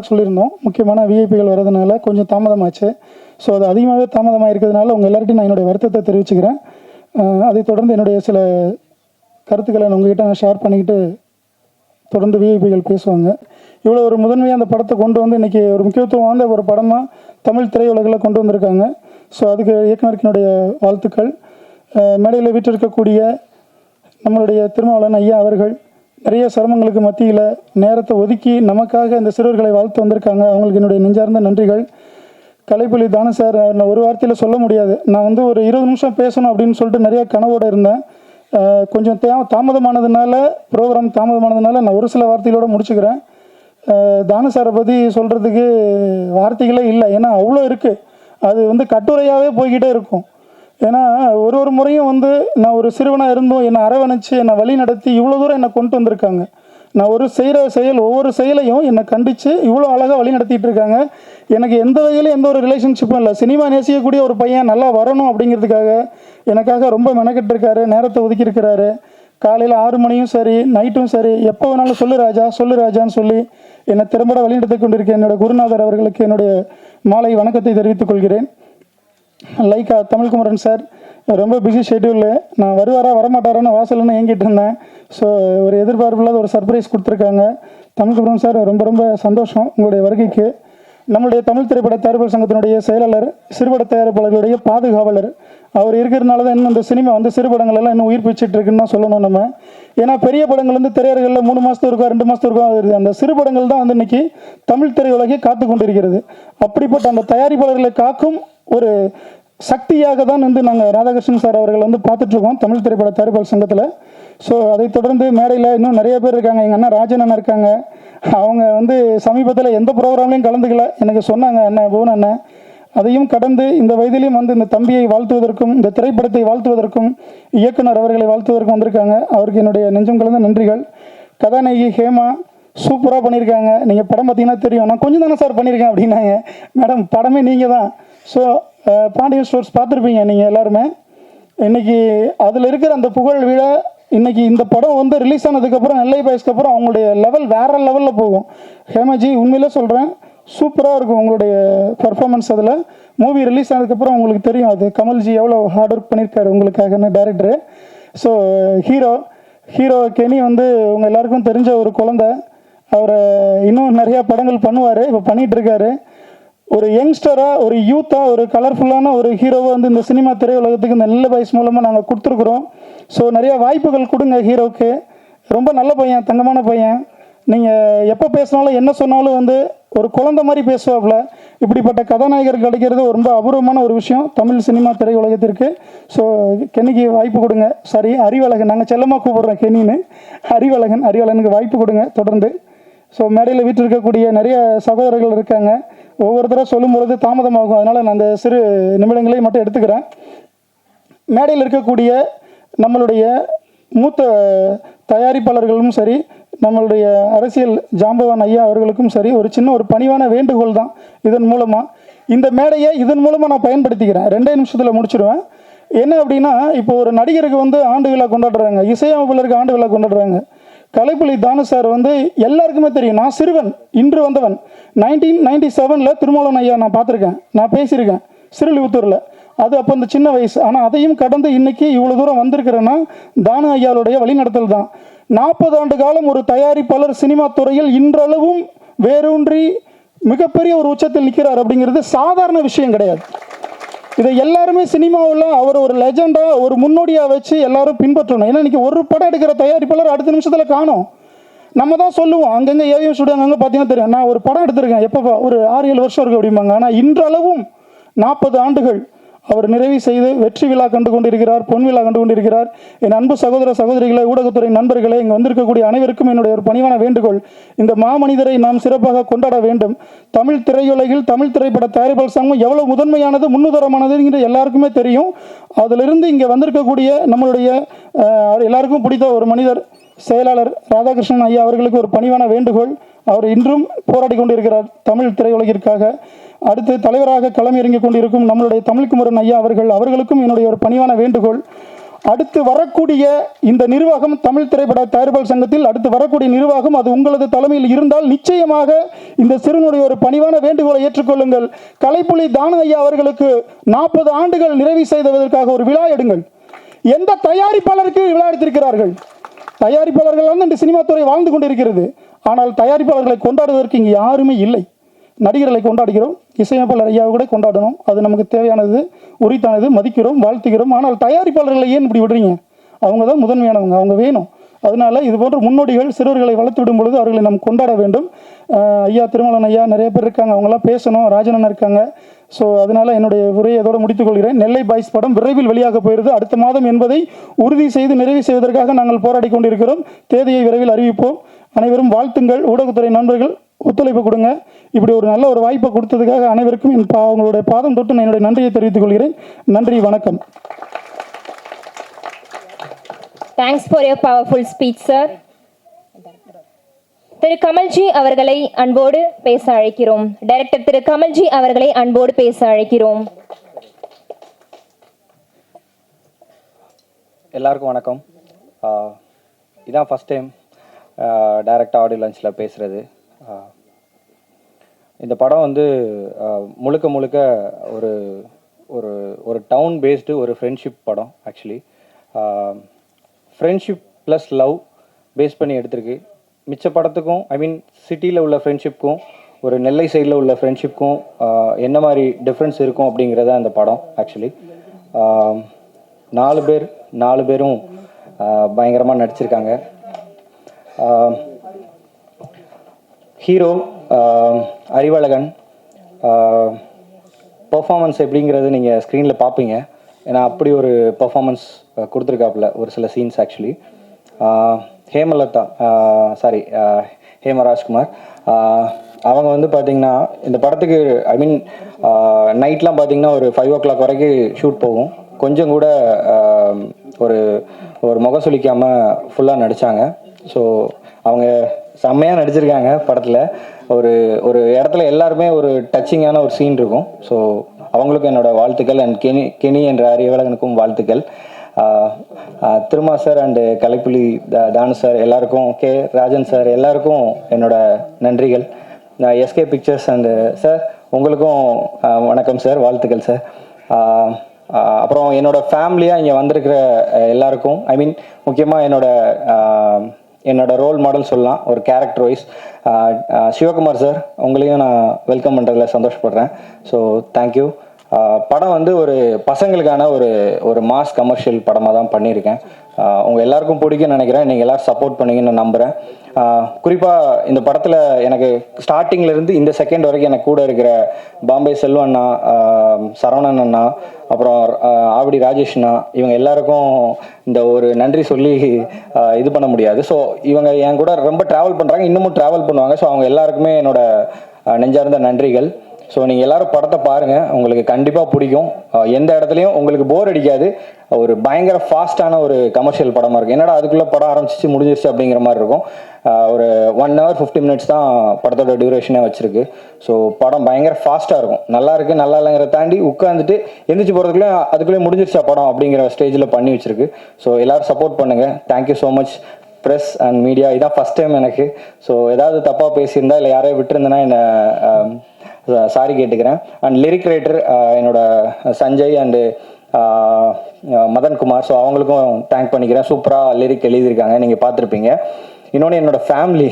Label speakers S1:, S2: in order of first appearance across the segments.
S1: சொல்லியிருந்தோம். முக்கியமான விஐபிகள் வரதுனால கொஞ்சம் தாமதமாச்சு. ஸோ அது அதிகமாகவே தாமதமாக இருக்கிறதுனால உங்கள் எல்லார்கிட்டையும் நான் என்னுடைய வருத்தத்தை தெரிவிச்சுக்கிறேன். அதைத் தொடர்ந்து என்னுடைய சில கருத்துக்களை நான் உங்ககிட்ட நான் ஷேர் பண்ணிக்கிட்டு தொடர்ந்து விஐபிகள் பேசுவாங்க. இவ்வளோ ஒரு முதன்மையாக அந்த படத்தை கொண்டு வந்து இன்றைக்கி ஒரு முக்கியத்துவம் வாய்ந்த ஒரு படமாக தமிழ் திரையுலகில் கொண்டு வந்திருக்காங்க. ஸோ அதுக்கு இயக்குனருக்கு என்னுடைய வாழ்த்துக்கள். மேடையில் வீற்றிருக்கக்கூடிய நம்மளுடைய திருமாவளவன் ஐயா அவர்கள் நிறைய சிரமங்களுக்கு மத்தியில் நேரத்தை ஒதுக்கி நமக்காக இந்த சிறுவர்களை வாழ்த்து வந்திருக்காங்க. அவங்களுக்கு என்னுடைய நெஞ்சார்ந்த நன்றிகள். கலைப்புலி தானு சார், நான் ஒரு வார்த்தையில் சொல்ல முடியாது. நான் வந்து ஒரு 20 நிமிஷம் பேசணும் அப்படின்னு சொல்லிட்டு நிறைய கனவோடு இருந்தேன். கொஞ்சம் தாமதமானதுனால ப்ரோக்ராம் தாமதமானதுனால நான் ஒரு சில வார்த்தைகளோடு முடிச்சுக்கிறேன். தானு சாரை பற்றி சொல்கிறதுக்கு வார்த்தைகளே இல்லை. ஏன்னா அவ்வளோ இருக்குது. அது வந்து கட்டுரையாகவே போய்கிட்டே இருக்கும். ஏன்னா ஒரு முறையும் வந்து நான் ஒரு சிறுவனாக இருந்தும் என்னை அரவணைச்சு என்னை வழி நடத்தி இவ்வளோ தூரம் என்னை கொண்டு வந்திருக்காங்க. நான் ஒரு செய்கிற ஒவ்வொரு செயலையும் என்னை கண்டித்து இவ்வளோ அழகாக வழி நடத்திட்டு இருக்காங்க. எனக்கு எந்த வகையிலும் எந்த ஒரு ரிலேஷன்ஷிப்பும் இல்லை. சினிமா நேசிக்கக்கூடிய ஒரு பையன் நல்லா வரணும் அப்படிங்கிறதுக்காக எனக்காக ரொம்ப மெனக்கெட்டு இருக்காரு, நேரத்தை ஒதுக்கியிருக்கிறாரு. காலையில் 6 மணியும் சரி, நைட்டும் சரி, எப்போ வேணாலும் சொல்லு ராஜான்னு சொல்லி என்னை திறம்பட வழிநடத்தி கொண்டிருக்கேன் என்னோடய குருநாதர் அவர்களுக்கு என்னுடைய மாலை வணக்கத்தை தெரிவித்துக் கொள்கிறேன். லைக் தமிழ்குமரன் சார் ரொம்ப பிஸி ஷெட்யூலு. நான் வருவாரா வரமாட்டாரான்னு வாசல்னு ஏங்கிட்டு இருந்தேன். ஸோ ஒரு எதிர்பார்ப்பில்லாத ஒரு சர்ப்ரைஸ் கொடுத்துருக்காங்க. தமிழ்குமரன் சார் ரொம்ப ரொம்ப சந்தோஷம் உங்களுடைய வருகைக்கு. நம்மளுடைய தமிழ் திரைப்பட தயாரிப்பாளர் சங்கத்தினுடைய செயலாளர், சிறுபட தயாரிப்பாளர்களுடைய பாதுகாவலர் அவர் இருக்கிறதுனால தான் இன்னும் இந்த சினிமா வந்து சிறுபடங்கள் எல்லாம் இன்னும் உயிர் பிச்சுட்டு இருக்குன்னு தான் சொல்லணும் நம்ம. ஏன்னா பெரிய படங்கள் வந்து திரையரங்களில் 3 மாதத்துக்கு இருக்கா 2 மாதத்துக்கு இருக்கா, அந்த சிறுபடங்கள் தான் வந்து இன்னைக்கு தமிழ் திரையுலகை காத்து கொண்டிருக்கிறது. அப்படிப்பட்ட அந்த தயாரிப்பாளர்களை காக்கும் ஒரு சக்தியாக தான் வந்து நாங்கள் ராதாகிருஷ்ணன் சார் அவர்கள் வந்து பார்த்துட்ருக்கோம் தமிழ் திரைப்பட தயாரிப்பாளர் சங்கத்தில். ஸோ அதைத் தொடர்ந்து மேடையில் இன்னும் நிறைய பேர் இருக்காங்க. எங்கள் அண்ணன் ராஜன் அண்ணன் இருக்காங்க. அவங்க வந்து சமீபத்தில் எந்த ப்ரோக்ராம்லையும் கலந்துக்கல. எனக்கு சொன்னாங்க அண்ணன் புவன் அண்ணன். அதையும் கடந்து இந்த வயதிலையும் வந்து இந்த தம்பியை வாழ்த்துவதற்கும் இந்த திரைப்படத்தை வாழ்த்துவதற்கும் இயக்குனர் அவர்களை வாழ்த்துவதற்கும் வந்திருக்காங்க. அவருக்கு என்னுடைய நெஞ்சம் கலந்த நன்றிகள். கதாநாயகி ஹேமா சூப்பராக பண்ணியிருக்காங்க. நீங்கள் படம் பார்த்தீங்கன்னா தெரியும். நான் கொஞ்சம் தானே சார் பண்ணியிருக்கேன் அப்படின்னாங்க. மேடம் படமே நீங்கள் தான். ஸோ பாண்டியன் ஸ்டோர்ஸ் பார்த்துருப்பீங்க நீங்கள் எல்லாருமே. இன்றைக்கி அதில் இருக்கிற அந்த புகழ் விழ இன்றைக்கி இந்த படம் வந்து ரிலீஸ் ஆனதுக்கப்புறம் நெல்லை பாய்ஸ்க்கு அப்புறம் அவங்களுடைய லெவல் வேறு லெவலில் போகும். ஹேமாஜி உண்மையிலே சொல்கிறேன், சூப்பராக இருக்கும் உங்களுடைய பர்ஃபார்மன்ஸ். அதில் மூவி ரிலீஸ் ஆனதுக்கப்புறம் உங்களுக்கு தெரியும் அது கமல்ஜி எவ்வளோ ஹார்ட் ஒர்க் பண்ணியிருக்காரு உங்களுக்காகன்னு டைரக்டரு. ஸோ ஹீரோ கெனி வந்து உங்கள் எல்லாருக்கும் தெரிஞ்ச ஒரு குழந்தை. அவரை இன்னும் நிறையா படங்கள் பண்ணுவார், இப்போ பண்ணிகிட்ருக்காரு. ஒரு யங்ஸ்டராக, ஒரு யூத்தாக, ஒரு கலர்ஃபுல்லான ஒரு ஹீரோவை வந்து இந்த சினிமா திரையுலகத்துக்கு இந்த நெல்லை பாய்ஸ் மூலமாக நாங்கள் கொடுத்துருக்குறோம். ஸோ நிறையா வாய்ப்புகள் கொடுங்க ஹீரோவுக்கு. ரொம்ப நல்ல பையன், தங்கமான பையன். நீங்கள் எப்போ பேசினாலும் என்ன சொன்னாலும் வந்து ஒரு குழந்தை மாதிரி பேசுவாப்புல. இப்படிப்பட்ட கதாநாயகர் கிடைக்கிறது ரொம்ப அபூர்வமான ஒரு விஷயம் தமிழ் சினிமா திரையுலகத்திற்கு. ஸோ கென்னிக்கு வாய்ப்பு கொடுங்க. சாரி, அறிவழகன், நாங்கள் செல்லமாக கூப்பிடுறோம் கென்னின்னு. அறிவழகனுக்கு வாய்ப்பு கொடுங்க தொடர்ந்து. ஸோ மேடையில் வீட்டிருக்கக்கூடிய நிறைய சகோதரர்கள் இருக்காங்க. ஒவ்வொருத்தராக சொல்லும்பொழுது தாமதமாகும். அதனால் நான் அந்த சிறு நிமிடங்களையும் மட்டும் எடுத்துக்கிறேன். மேடையில் இருக்கக்கூடிய நம்மளுடைய மூத்த தயாரிப்பாளர்களும் சரி, நம்மளுடைய அரசியல் ஜாம்பவான் ஐயா அவர்களுக்கும் சரி, ஒரு சின்ன ஒரு பணிவான வேண்டுகோள் தான். இதன் மூலமாக இந்த மேடையை இதன் மூலமாக நான் பயன்படுத்திக்கிறேன். 2 நிமிஷத்தில் முடிச்சிடுவேன். என்ன அப்படின்னா, இப்போ ஒரு நடிகருக்கு வந்து ஆண்டு விழா கொண்டாடுறாங்க, இசையமைப்பாளருக்கு ஆண்டு விழா கொண்டாடுறாங்க. கலைப்புலி தானு சார் வந்து எல்லாருக்குமே தெரியும். நான் சிறுவன், இன்று வந்தவன். 1997 திருமாவளவன் ஐயா நான் பார்த்துருக்கேன், நான் பேசியிருக்கேன் சிறுலிபுத்தூரில். அது அப்போ இந்த சின்ன வயசு. ஆனால் அதையும் கடந்து இன்றைக்கி இவ்வளோ தூரம் வந்திருக்கிறேன்னா தானு ஐயாவுடைய வழிநடத்தல் தான். 40 ஆண்டு காலம் ஒரு தயாரிப்பாளர் சினிமா துறையில் இன்றளவும் வேரூன்றி மிகப்பெரிய ஒரு உச்சத்தில் நிற்கிறார் அப்படிங்கிறது சாதாரண விஷயம் கிடையாது. இதை எல்லாருமே சினிமாவில் அவர் ஒரு லெஜெண்டாக, ஒரு முன்னோடியாக வச்சு எல்லாரும் பின்பற்றணும். ஏன்னா இன்றைக்கி ஒரு படம் எடுக்கிற தயாரிப்பாளர் அடுத்த நிமிஷத்தில் காணும். நம்ம தான் சொல்லுவோம், அங்கங்கே ஏவிஎம் ஸ்டுடியோ அங்கங்கே பார்த்தீங்கன்னா தெரியும், நான் ஒரு படம் எடுத்திருக்கேன், எப்போ ஒரு 6-7 வருஷம் இருக்குது அப்படிம்பாங்க. ஆனால் இன்றளவும் 40 ஆண்டுகள் அவர் நிறைவு செய்து வெற்றி விழா கண்டு கொண்டிருக்கிறார், பொன் விழா கண்டு கொண்டிருக்கிறார். என் அன்பு சகோதர சகோதரிகளை, ஊடகத்துறை நண்பர்களே, இங்கே வந்திருக்கக்கூடிய அனைவருக்கும் என்னுடைய ஒரு பணிவான வேண்டுகோள். இந்த மாமனிதரை நாம் சிறப்பாக கொண்டாட வேண்டும். தமிழ் திரையுலகில் தமிழ் திரைப்பட தயாரிப்பாளர் சங்கம் எவ்வளோ முதன்மையானது, முன்னுதாரணமானதுங்கிற எல்லாருக்குமே தெரியும். அதிலிருந்து இங்கே வந்திருக்கக்கூடிய நம்மளுடைய எல்லாருக்கும் பிடித்த ஒரு மனிதர், செயலாளர் ராதாகிருஷ்ணன் ஐயா அவர்களுக்கு ஒரு பணிவான வேண்டுகோள். அவர் இன்றும் போராடி கொண்டிருக்கிறார் தமிழ் திரையுலகிற்காக. அடுத்து தலைவராக களமிறங்கிக் கொண்டிருக்கும் நம்மளுடைய தமிழ்குமரன் ஐயா அவர்களுக்கும் என்னுடைய ஒரு பணிவான வேண்டுகோள். அடுத்து வரக்கூடிய இந்த நிர்வாகம், தமிழ் திரைப்பட தயாரிப்பாளர் சங்கத்தில் அடுத்து வரக்கூடிய நிர்வாகம் அது உங்களது தலைமையில் இருந்தால் நிச்சயமாக இந்த சிறுவனுடைய ஒரு பணிவான வேண்டுகோளை ஏற்றுக்கொள்ளுங்கள். கலைப்புலி தானு ஐயா அவர்களுக்கு 40 ஆண்டுகள் நிறைவு செய்ததற்காக ஒரு விழா எடுங்கள். எந்த தயாரிப்பாளருக்கு விழா எடுத்திருக்கிறார்கள்? தயாரிப்பாளர்கள் இந்த சினிமா துறை வாழ்ந்து கொண்டிருக்கிறது. ஆனால் தயாரிப்பாளர்களை கொண்டாடுவதற்கு இங்கு யாருமே இல்லை. நடிகர்களை கொண்டாடுகிறோம், இசையமைப்பாளர் ஐயாவை கூட கொண்டாடணும், அது நமக்கு தேவையானது, உரித்தானது, மதிக்கிறோம், வாழ்த்துகிறோம். ஆனால் தயாரிப்பாளர்களை ஏன் இப்படி விடுறீங்க? அவங்க தான் முதன்மையானவங்க, அவங்க வேணும். அதனால இது போன்ற முன்னோடிகள் சிறுவர்களை வளர்த்து விடும் பொழுது அவர்களை நாம் கொண்டாட வேண்டும். ஐயா திருமலன் ஐயா நிறைய பேர் இருக்காங்க, அவங்களாம் பேசணும், ராஜனன் இருக்காங்க. ஸோ அதனால என்னுடைய உரையை அதோடு முடித்துக் கொள்கிறேன். நெல்லை பாய்ஸ் படம் விரைவில் வெளியாக போயிருது, அடுத்த மாதம் என்பதை உறுதி செய்து நிறைவு செய்வதற்காக நாங்கள் போராடி கொண்டிருக்கிறோம். தேதியை விரைவில் அறிவிப்போம். அனைவரும் வாழ்த்துங்கள். ஊடகத்துறை நண்பர்கள் ஒத்துழைப்பு கொடுங்க. இப்படி ஒரு நல்ல ஒரு வாய்ப்பை கொடுத்ததுக்காக அனைவருக்கும் அவங்களுடைய பாதம் தொட்டு நான் என்னுடைய நன்றியை தெரிவித்துக் கொள்கிறேன். நன்றி, வணக்கம்.
S2: Thanks for your powerful speech, sir. திரு கமல்ஜி அவர்களை அன்போடு பேச அழைக்கிறோம். டைரக்டர் திரு கமல்ஜி அவர்களை அன்போடு பேச அழைக்கிறோம்.
S3: எல்லாருக்கும் வணக்கம். இதான் ஃபஸ்ட் டைம் டைரக்டாக ஆடியோ லான்ச்சில் பேசுகிறது. இந்த படம் வந்து முழுக்க முழுக்க ஒரு ஒரு ஒரு டவுன் பேஸ்டு ஒரு ஃப்ரெண்ட்ஷிப் படம். Actually friendship plus love base பண்ணி எடுத்திருக்கு. மிச்ச படத்துக்கும் சிட்டியில் உள்ள ஃப்ரெண்ட்ஷிப்க்கும் ஒரு நெல்லை சைடில் உள்ள ஃப்ரெண்ட்ஷிப்க்கும் என்ன மாதிரி டிஃப்ரென்ஸ் இருக்கும் அப்படிங்கிறத அந்த படம். ஆக்சுவலி 4 பேரும் பயங்கரமாக நடிச்சிருக்காங்க. ஹீரோ அறிவழகன் பர்ஃபார்மன்ஸ் எப்படிங்கிறது நீங்கள் ஸ்க்ரீனில் பார்ப்பீங்க. ஏன்னா அப்படி ஒரு பர்ஃபார்மன்ஸ் கொடுத்துருக்காப்புல ஒரு சில சீன்ஸ். ஆக்சுவலி ஹேமராஜ்குமார் அவங்க வந்து பார்த்திங்கன்னா இந்த படத்துக்கு நைட்லாம் பார்த்திங்கன்னா ஒரு 5 o'clock வரைக்கும் ஷூட் போகும். கொஞ்சம் கூட ஒரு ஒரு முகம் சுளிக்காமல் ஃபுல்லாக நடித்தாங்க. ஸோ அவங்க செம்மையாக நடிச்சிருக்காங்க படத்தில். ஒரு ஒரு இடத்துல எல்லாருமே ஒரு டச்சிங்கான ஒரு சீன் இருக்கும். ஸோ அவங்களுக்கும் என்னோடய வாழ்த்துக்கள். அண்ட் கெனி என்ற அறிவழகனுக்கும் வாழ்த்துக்கள். Thiruma sir and Kalaipuli Thanu sir எல்லாருக்கும், கே ராஜன் சார் எல்லாருக்கும் என்னோட நன்றிகள். எஸ்கே பிக்சர்ஸ் அண்டு சார் உங்களுக்கும் வணக்கம் சார், வாழ்த்துக்கள் சார். அப்புறம் என்னோடய ஃபேமிலியாக இங்கே வந்திருக்கிற எல்லாருக்கும், முக்கியமாக என்னோட ரோல் மாடல் சொல்லலாம் ஒரு கேரக்டர் வைஸ், சிவகுமார் சார் உங்களையும் நான் வெல்கம் பண்ணுறதுல சந்தோஷப்படுறேன். So thank you. படம் வந்து ஒரு பசங்களுக்கான ஒரு மாஸ் கமர்ஷியல் படமாக தான் பண்ணியிருக்கேன். உங்கள் எல்லாருக்கும் பிடிக்கும்னு நினைக்கிறேன். நீங்கள் எல்லோரும் சப்போர்ட் பண்ணீங்கன்னு நான் நம்புகிறேன். குறிப்பாக இந்த படத்தில் எனக்கு ஸ்டார்டிங்லேருந்து இந்த செகண்ட் வரைக்கும் எனக்கு கூட இருக்கிற பாம்பே செல்வம் அண்ணா, சரவணன் அண்ணா, அப்புறம் ஆவடி ராஜேஷ்ண்ணா, இவங்க எல்லாருக்கும் இந்த ஒரு நன்றி சொல்லி இது பண்ண முடியாது. ஸோ இவங்க என் கூட ரொம்ப ட்ராவல் பண்ணுறாங்க, இன்னமும் ட்ராவல் பண்ணுவாங்க. ஸோ அவங்க எல்லாருக்குமே என்னோட நெஞ்சார்ந்த நன்றிகள். ஸோ நீங்கள் எல்லோரும் படத்தை பாருங்கள், உங்களுக்கு கண்டிப்பாக பிடிக்கும். எந்த இடத்துலையும் உங்களுக்கு போர் அடிக்காது. ஒரு பயங்கர ஃபாஸ்ட்டான ஒரு கமர்ஷியல் படமாக இருக்கும். என்னடா அதுக்குள்ளே படம் ஆரம்பிச்சிச்சு முடிஞ்சிருச்சு அப்படிங்கிற மாதிரி இருக்கும். ஒரு 1 hour 50 minutes தான் படத்தோட டியூரேஷனே வச்சுருக்கு. ஸோ படம் பயங்கர ஃபாஸ்ட்டாக இருக்கும். நல்லா இருக்குது நல்லா இல்லைங்கிறத தாண்டி உட்காந்துட்டு எந்திரிச்சு போகிறதுக்குள்ளே அதுக்குள்ளே முடிஞ்சிருச்சா படம் அப்படிங்கிற ஸ்டேஜில் பண்ணி வச்சுருக்கு. ஸோ எல்லோரும் சப்போர்ட் பண்ணுங்கள். Thank you so much press and media. இதான் ஃபஸ்ட் டைம் எனக்கு. ஸோ ஏதாவது தப்பாக பேசியிருந்தா இல்லை யாரையும் விட்டுருந்தேன்னா என்னை சாரி கேட்டுக்கிறேன். அண்ட் லிரிக் ரைட்டர் என்னோட சஞ்சய் அண்டு மதன்குமார், ஸோ அவங்களுக்கும் தேங்க் பண்ணிக்கிறேன். சூப்பராக லிரிக் எழுதியிருக்காங்க, நீங்கள் பார்த்துருப்பீங்க. இன்னொன்று என்னோடய ஃபேமிலி,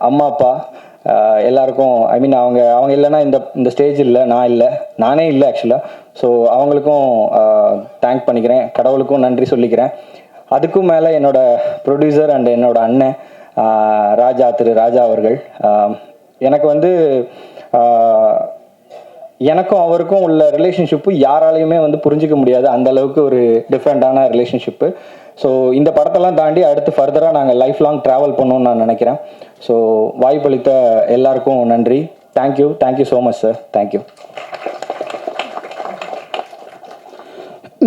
S3: அம்மா அப்பா எல்லாருக்கும் அவங்க இல்லைன்னா இந்த ஸ்டேஜ் இல்லை, நானே இல்லை ஆக்சுவலாக. ஸோ அவங்களுக்கும் தேங்க் பண்ணிக்கிறேன், கடவுளுக்கும் நன்றி சொல்லிக்கிறேன். அதுக்கும் மேலே என்னோட ப்ரொடியூசர் அண்ட் என்னோட அண்ணன் திரு ராஜா அவர்கள். எனக்கு வந்து எனக்கும் அவருக்கும் உள்ள ரிலேஷன்ஷிப்பு யாராலையுமே புரிஞ்சிக்க முடியாது. அந்த அளவுக்கு ஒரு டிஃப்ரெண்ட்டான ரிலேஷன்ஷிப்பு. ஸோ இந்த படத்தெல்லாம் தாண்டி அடுத்து ஃபர்தராக நாங்கள் லைஃப் லாங் ட்ராவல் பண்ணணும்னு நான் நினைக்கிறேன். ஸோ வாய்ப்பளித்த எல்லாருக்கும் நன்றி. Thank you so much sir. Thank you.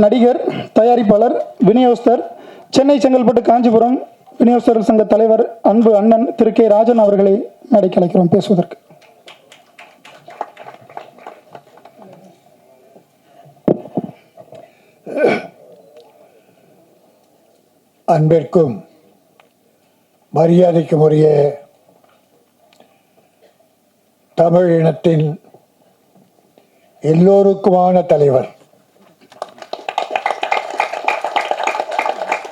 S1: நடிகர், தயாரிப்பாளர், விநியோகஸ்தர், சென்னை, செங்கல்பட்டு, காஞ்சிபுரம் விநியோகஸ்தர்கள் சங்க தலைவர் அன்பு அண்ணன் திரு கே ராஜன் அவர்களை மேடைக்கு அழைக்கிறோம் பேசுவதற்கு.
S4: அன்பிற்கும் மரியாதைக்கும் உரிய தமிழ் இனத்தின் எல்லோருக்குமான தலைவர்.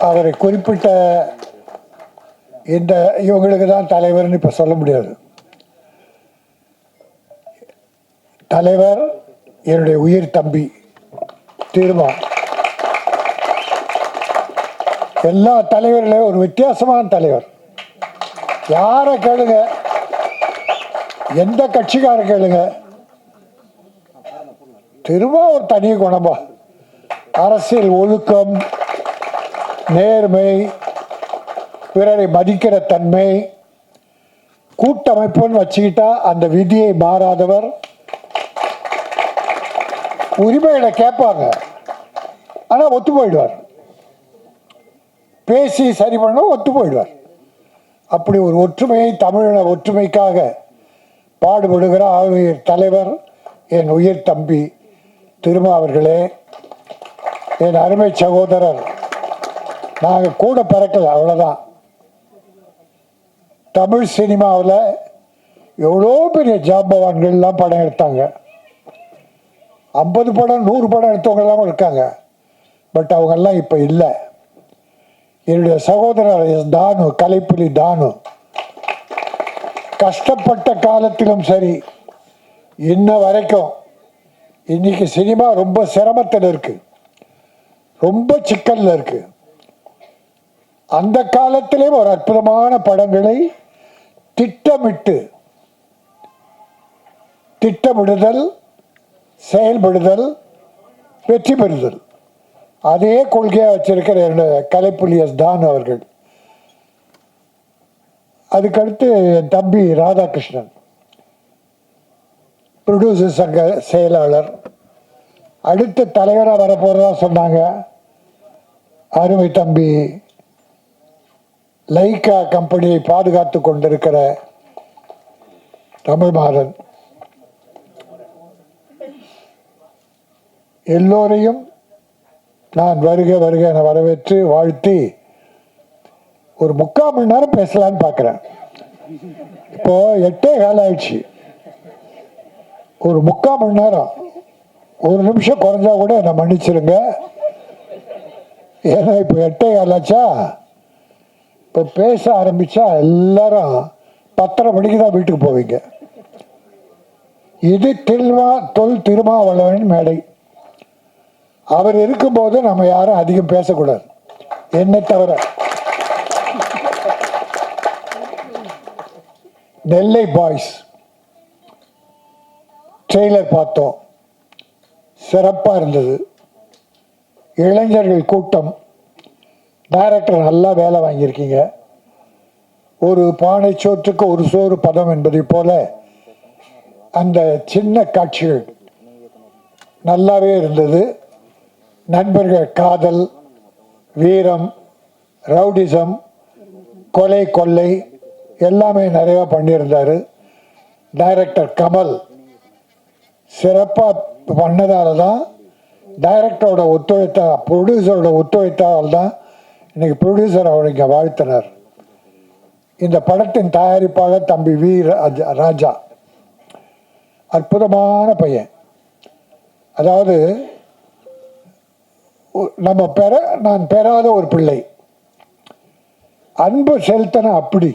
S4: அவரை குறிப்பிட்ட இந்த இவங்களுக்கு தான் தலைவர்னு இப்போ சொல்ல முடியாது. தலைவர் என்னுடைய உயிர் தம்பி திருமா. எல்லா தலைவர்களையும் ஒரு வித்தியாசமான தலைவர். யாரை கேளுங்க, எந்த கட்சிக்கார கேளுங்க, திரும்ப ஒரு தனி குணமா. அரசியல் ஒழுக்கம், நேர்மை, பிறரை மதிக்கிற தன்மை, கூட்டமைப்புன்னு வச்சுக்கிட்டா அந்த விதியை மாறாதவர். உரிமைகளை கேட்பாங்க, ஆனால் ஒத்து போயிடுவார். பேசி சரி பண்ண ஒத்து போயிடுவார். அப்படி ஒரு ஒற்றுமையை, தமிழின ஒற்றுமைக்காக பாடுபடுகிற ஆளுநர் தலைவர் என் உயிர் தம்பி திருமா அவர்களே, என் அருமை சகோதரர். நாங்கள் கூட பிறக்கல, அவ்வளோதான். தமிழ் சினிமாவில் எவ்வளோ பெரிய ஜாம்பவான்கள்லாம் படம் எடுத்தாங்க. 50 படம் 100 படம் எடுத்தவங்கெல்லாம் இருக்காங்க. பட் அவங்கெல்லாம் இப்போ இல்லை. என்னுடைய சகோதரர் தானு, கலைப்புலி தானு, கஷ்டப்பட்ட காலத்திலும் சரி, இன்ன வரைக்கும். இன்னைக்கு சினிமா ரொம்ப சிரமத்தில் இருக்கு, ரொம்ப சிக்கல்ல இருக்கு. அந்த காலத்திலே ஒரு அற்புதமான படங்களை திட்டமிடுதல், செயல்படுதல், வெற்றி பெறுதல், அதே கொள்கையாக வச்சிருக்கிற என்னுடைய கலைப்புலி தானு அவர்கள். அதுக்கடுத்து என் தம்பி ராதாகிருஷ்ணன், ப்ரொடியூசர் சங்க செயலாளர். அடுத்த தலைவராக வரப்போறதா சொன்னாங்க. அருமை தம்பி லைக்கா கம்பெனியை பாதுகாத்து கொண்டிருக்கிற தமிழ்மாறன். எல்லோரையும் நான் வருக வருக என வரவேற்று வாழ்த்தி ஒரு 3/4 மணி நேரம் பேசலான்னு பார்க்குறேன். இப்போ 8:15 ஆயிடுச்சு. ஒரு 3/4 மணி நேரம், 1 நிமிஷம் குறைஞ்சா கூட என்னை மன்னிச்சிருங்க. ஏன்னா இப்போ 8:15 ஆச்சா. இப்போ பேச ஆரம்பித்தா எல்லாரும் 10:30 மணிக்கு தான் வீட்டுக்கு போவீங்க. இது திருமாவளவன் மேடை. அவர் இருக்கும்போது நம்ம யாரும் அதிகம் பேசக்கூடாது, என்னை தவிர. நெல்லை பாய்ஸ் ட்ரெய்லர் பார்த்தோம், சிறப்பாக இருந்தது. இளைஞர்கள் கூட்டம். டைரக்டர் நல்லா வேலை வாங்கியிருக்கீங்க. ஒரு பானை சோற்றுக்கு ஒரு சோறு பதம் என்பதை போல அந்த சின்ன காட்சிகள் நல்லாவே இருந்தது. நண்பர்கள் காதல், வீரம், ரவுடிசம், கொலை கொள்ளை எல்லாமே நிறையா பண்ணியிருந்தார். டைரக்டர் கமல் சிறப்பாக பண்ணதால தான், டைரக்டரோட ப்ரொடியூசரோட ஒத்துழைத்தால் தான் இன்னைக்கு ப்ரொடியூசர் அவர் இங்கே வாழ்த்தினார். இந்த படத்தின் தயாரிப்பாளர் தம்பி வி ராஜா, அற்புதமான பையன். அதாவது நான் பெறாத ஒரு பிள்ளை. அன்பு செலுத்தின அப்படி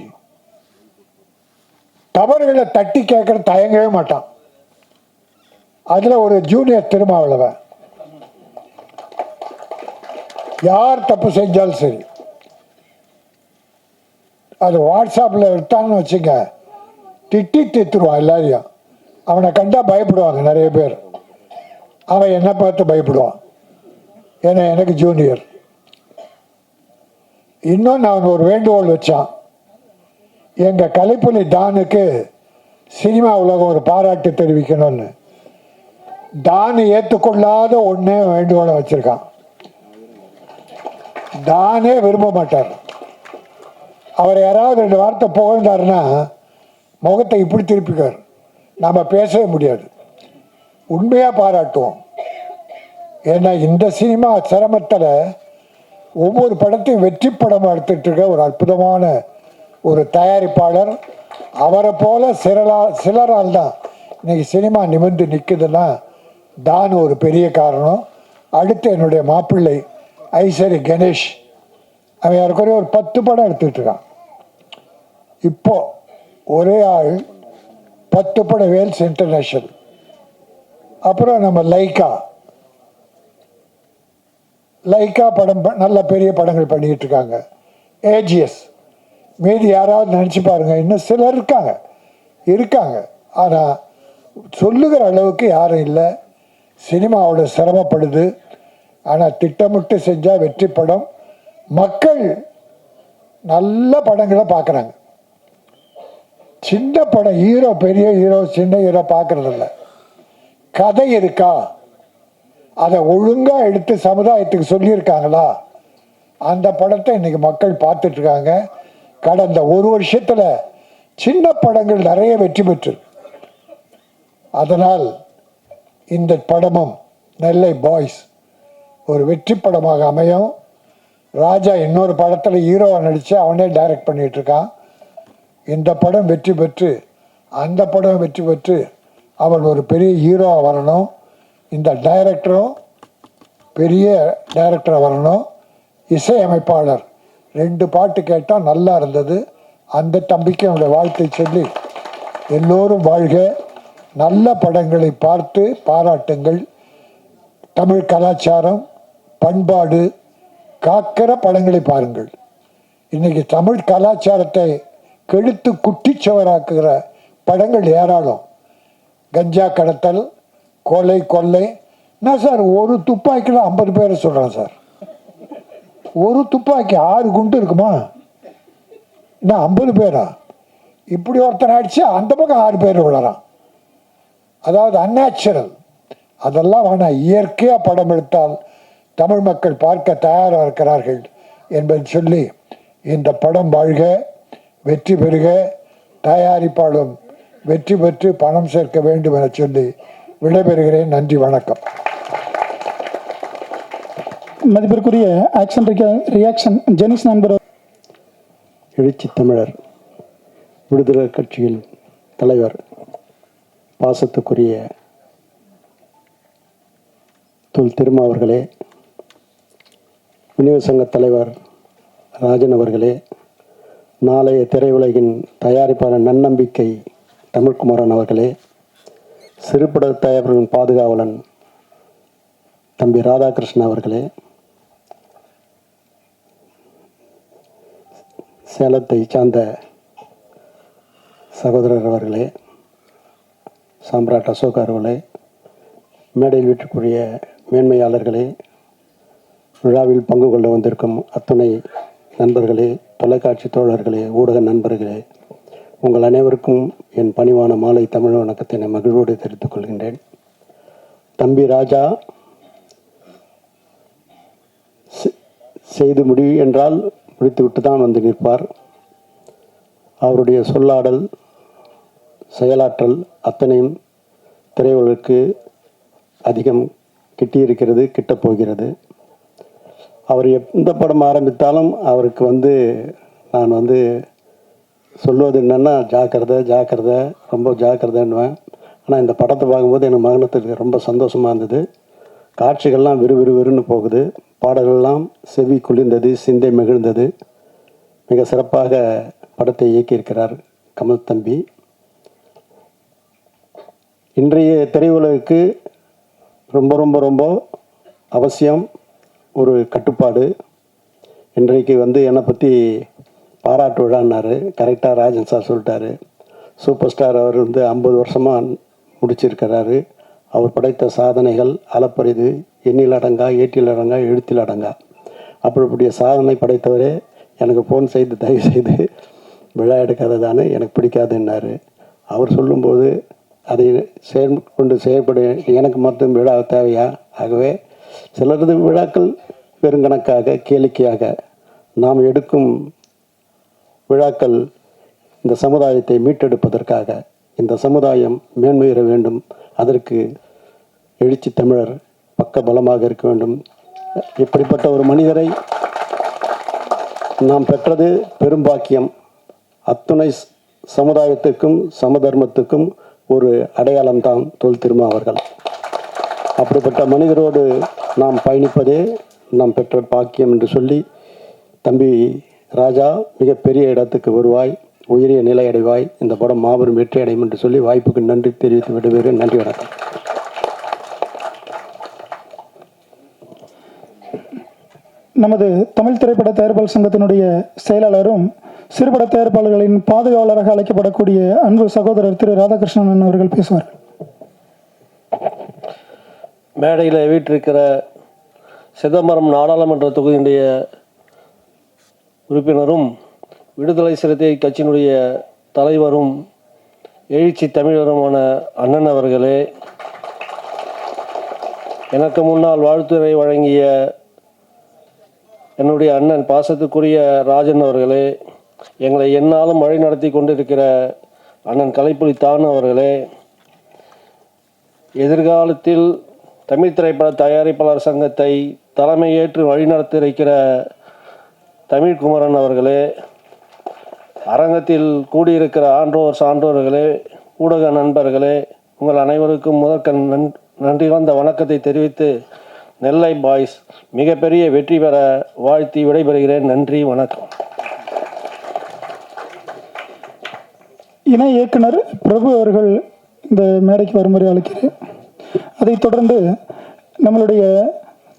S4: தவறுகளை தட்டி கேட்கற தயங்கவே மாட்டான். அதுல ஒரு ஜூனியர் திருமாவளவன். யார் தப்பு செஞ்சாலும் சரி, அது வாட்ஸ்அப்ல எடுத்தான்னு வச்சுங்க, திட்டி தீத்துருவான் எல்லாரையும். அவனை கண்டா பயப்படுவாங்க நிறைய பேர். அவன் என்ன பார்த்து பயப்படுவான், ஏன்னா எனக்கு ஜூனியர். இன்னும் நான் ஒரு வேண்டுகோள் வச்சான். எங்கள் கலைப்புலி தானுக்கு சினிமா உலகம் ஒரு பாராட்டு தெரிவிக்கணும்னு. தானு ஏற்றுக்கொள்ளாத ஒன்றே வேண்டுகோளை வச்சிருக்கான். தானே விரும்ப மாட்டார். அவர் யாராவது 2 வார்த்தை புகழ்ந்தாருன்னா முகத்தை இப்படி திருப்பிக்கார். நாம் பேசவே முடியாது. உண்மையாக பாராட்டுவோம். ஏன்னா இந்த சினிமா சிரமத்தில் ஒவ்வொரு படத்தையும் வெற்றி படமாக எடுத்துட்டு இருக்க ஒரு அற்புதமான ஒரு தயாரிப்பாளர். அவரை போல சிலரால் தான் இன்னைக்கு சினிமா நிமிர்ந்து நிற்குதுன்னா தான் ஒரு பெரிய காரணம். அடுத்து என்னுடைய மாப்பிள்ளை ஐசரி கணேஷ், அவன் யாருக்குறைய ஒரு 10 படம் எடுத்துக்கிட்டு இருக்கான். இப்போ ஒரே ஆள் 10 படம் வேல்ஸ் இன்டர்நேஷனல். அப்புறம் நம்ம லைக்கா படம் நல்ல பெரிய படங்கள் பண்ணிக்கிட்டு இருக்காங்க. ஏஜிஎஸ், மீதி யாராவது நினச்சி பாருங்க, இன்னும் சிலர் இருக்காங்க. ஆனால் சொல்லுகிற அளவுக்கு யாரும் இல்லை. சினிமாவோட சிரமப்படுது. ஆனால் திட்டமிட்டு செஞ்சால் வெற்றி படம். மக்கள் நல்ல படங்களை பார்க்குறாங்க. சின்ன படம் ஹீரோ, பெரிய ஹீரோ, சின்ன ஹீரோ பார்க்குறதில்ல. கதை இருக்கா, அதை ஒழுங்காக எடுத்து சமுதாயத்துக்கு சொல்லியிருக்காங்களா, அந்த படத்தை இன்னைக்கு மக்கள் பார்த்துட்ருக்காங்க. கடந்த ஒரு வருஷத்தில் சின்ன படங்கள் நிறைய வெற்றி பெற்று, அதனால் இந்த படமும் நெல்லை பாய்ஸ் ஒரு வெற்றி படமாக அமையும். ராஜா இன்னொரு படத்தில் ஹீரோவை நடித்து அவனே டைரக்ட் பண்ணிகிட்டு இருக்கான். இந்த படம் வெற்றி பெற்று அந்த படம் வெற்றி பெற்று அவன் ஒரு பெரிய ஹீரோவாக வரணும். இந்த டைரக்டரும் பெரிய டைரக்டராக வரணும். இசையமைப்பாளர் 2 பாட்டு கேட்டால் நல்லா இருந்தது. அந்த தம்பிக்கு அவனுடைய வாழ்த்தை சொல்லி எல்லோரும் வாழ்க. நல்ல படங்களை பார்த்து பாராட்டுங்கள். தமிழ் கலாச்சாரம் பண்பாடு காக்கிற படங்களை பாருங்கள். இன்னைக்கு தமிழ் கலாச்சாரத்தை கெடுத்து குட்டிச்சவராக்குகிற படங்கள் ஏராளம். கஞ்சா கடத்தல், கொலை, என்ன சார், ஒரு துப்பாக்கியில் 50 பேரை சொல்கிறான் சார். ஒரு துப்பாக்கி 6 குண்டு இருக்குமா? என்ன 50 பேரா? இப்படி ஒருத்தர் அடிச்சு அந்த பக்கம் 6 பேர் விழறான். அதாவது அந்நேச்சுரல். அதெல்லாம் வேணாம். இயற்கையாக படம் எடுத்தால் தமிழ் மக்கள் பார்க்க தயாராக இருக்கிறார்கள் என்பதை சொல்லி இந்த படம் வாழ்க, வெற்றி பெறுக, தயாரிப்பாளரும் வெற்றி பெற்று பணம் சேர்க்க வேண்டும் என சொல்லி விடைபெறுகிறேன். நன்றி, வணக்கம்.
S1: மதிப்பிற்குரிய ஆக்ஷன் ரியாக்ஷன் ஜெனிஸ் நண்பர்.
S5: எழுச்சி தமிழர் விடுதலை கட்சியின் தலைவர், பாசத்துக்குரிய தொல் திருமா அவர்களே, விநியோக சங்க தலைவர் ராஜன் அவர்களே, நாளைய திரையுலகின் தயாரிப்பாளர் நன்னம்பிக்கை தமிழ்குமாரன் அவர்களே, சிறுபட தயாரிப்பின் பாதுகாவலன் தம்பி ராதாகிருஷ்ணன் அவர்களே, சேலத்தை சார்ந்த சகோதரர் அவர்களே, சாம்ராட் அசோக் அவர்களே, மேடையில் வீட்டுக்குரிய மேன்மையாளர்களே, விழாவில் பங்கு கொள்ள வந்திருக்கும் அத்துணை நண்பர்களே, தொலைக்காட்சி தோழர்களே, ஊடக நண்பர்களே, உங்கள் அனைவருக்கும் என் பணிவான மாலை தமிழ் வணக்கத்தினை மகிழ்வோடு தெரிவித்துக் கொள்கின்றேன். தம்பி ராஜா செய்து முடிவு என்றால் முடித்துவிட்டு தான் வந்து நிற்பார். அவருடைய சொல்லாடல், செயலாற்றல் அத்தனையும் திரையுலகுக்கு அதிகம் கிட்டியிருக்கிறது, கிட்டப்போகிறது. அவர் எந்த படம் ஆரம்பித்தாலும் அவருக்கு நான் சொல்லுவது என்னென்னா ஜாக்கிரதை ரொம்ப ஜாக்கிரதைன்னுவேன். ஆனால் இந்த படத்தை பார்க்கும்போது எனக்கு மகனத்துக்கு ரொம்ப சந்தோஷமாக இருந்தது. காட்சிகள்லாம் விறுவிறுன்னு போகுது, பாடல்கள்லாம் செவி குளிர்ந்தது, சிந்தை மகிழ்ந்தது. மிக சிறப்பாக படத்தை இயக்கியிருக்கிறார் கமல் தம்பி. இன்றைய திரையுலகுக்கு ரொம்ப ரொம்ப ரொம்ப அவசியம் ஒரு கட்டுப்பாடு. இன்றைக்கு என்னை பற்றி பாராட்டு விழான்னாரு. கரெக்டாக ராஜன் சார் சொல்லிட்டாரு. சூப்பர் ஸ்டார் அவர் 50 வருஷமாக முடிச்சிருக்கிறாரு. அவர் படைத்த சாதனைகள் அளப்பரிது, எண்ணிலடங்கா, ஏட்டிலடங்கா, எழுத்திலடங்கா. அப்படிப்படிய சாதனை படைத்தவரே எனக்கு ஃபோன் செய்து தயவு செய்து விழா எடுக்காததானே எனக்கு பிடிக்காதுன்னாரு. அவர் சொல்லும்போது அதை செயல்கொண்டு செயல்பட எனக்கு மட்டும் விழா தேவையா? ஆகவே சிலரது விழாக்கள் பெருங்கணக்காக கேளிக்கையாக, நாம் எடுக்கும் விழாக்கள் இந்த சமுதாயத்தை மீட்டெடுப்பதற்காக, இந்த சமுதாயம் மேன்மையேற வேண்டும். அதற்கு எழுச்சி தமிழர் பக்க பலமாக இருக்க வேண்டும். இப்படிப்பட்ட ஒரு மனிதரை நாம் பெற்றது பெரும்பாக்கியம். அத்துணை சமுதாயத்துக்கும் சமதர்மத்துக்கும் ஒரு அடையாளம்தான் தொல் திருமா அவர்கள். அப்படிப்பட்ட மனிதரோடு நாம் பயணிப்பதே நாம் பெற்ற பாக்கியம் என்று சொல்லி, தம்பி ராஜா மிகப்பெரிய இடத்துக்கு வருவாய், உயரிய நிலை அடைவாய், இந்த படம் மாபெரும் வெற்றி அடையும் என்று சொல்லி வாய்ப்புக்கு நன்றி தெரிவித்து விடுவேன். நன்றி, வணக்கம்.
S1: நமது தமிழ் திரைப்பட தயாரிப்பாளர் சங்கத்தினுடைய செயலாளரும் சிறுபட தயாரிப்பாளர்களின் பாதுகாவலராக அழைக்கப்படக்கூடிய அன்பு சகோதரர் திரு ராதாகிருஷ்ணன் அவர்கள் பேசுவார்கள்.
S6: மேடையில் வீற்றிருக்கிற சிதம்பரம் நாடாளுமன்ற தொகுதியினுடைய உறுப்பினரும் விடுதலை சிறுத்தை கட்சியினுடைய தலைவரும் எழுச்சி தமிழருமான அண்ணன் அவர்களே, எனக்கு முன்னால் வாழ்த்துரை வழங்கிய என்னுடைய அண்ணன் பாசத்துக்குரிய ராஜன் அவர்களே, எங்களை எந்நாளும் வழி நடத்தி கொண்டிருக்கிற அண்ணன் கலைப்புலி தானு அவர்களே, எதிர்காலத்தில் தமிழ் திரைப்பட தயாரிப்பாளர் சங்கத்தை தலைமையேற்று வழிநடத்தி இருக்கிற தமிழ்குமரன் அவர்களே, அரங்கத்தில் கூடியிருக்கிற ஆன்றோர் சான்றோர்களே, ஊடக நண்பர்களே, உங்கள் அனைவருக்கும் முதற்கண் நன்றி கலந்த வணக்கத்தை தெரிவித்து நெல்லை பாய்ஸ் மிகப்பெரிய வெற்றி பெற வாழ்த்தி விடைபெறுகிறேன். நன்றி, வணக்கம்.
S1: இணை இயக்குனர் பிரபு அவர்கள் இந்த மேடைக்கு வருமாறு அழைக்கிறேன். அதைத் தொடர்ந்து நம்மளுடைய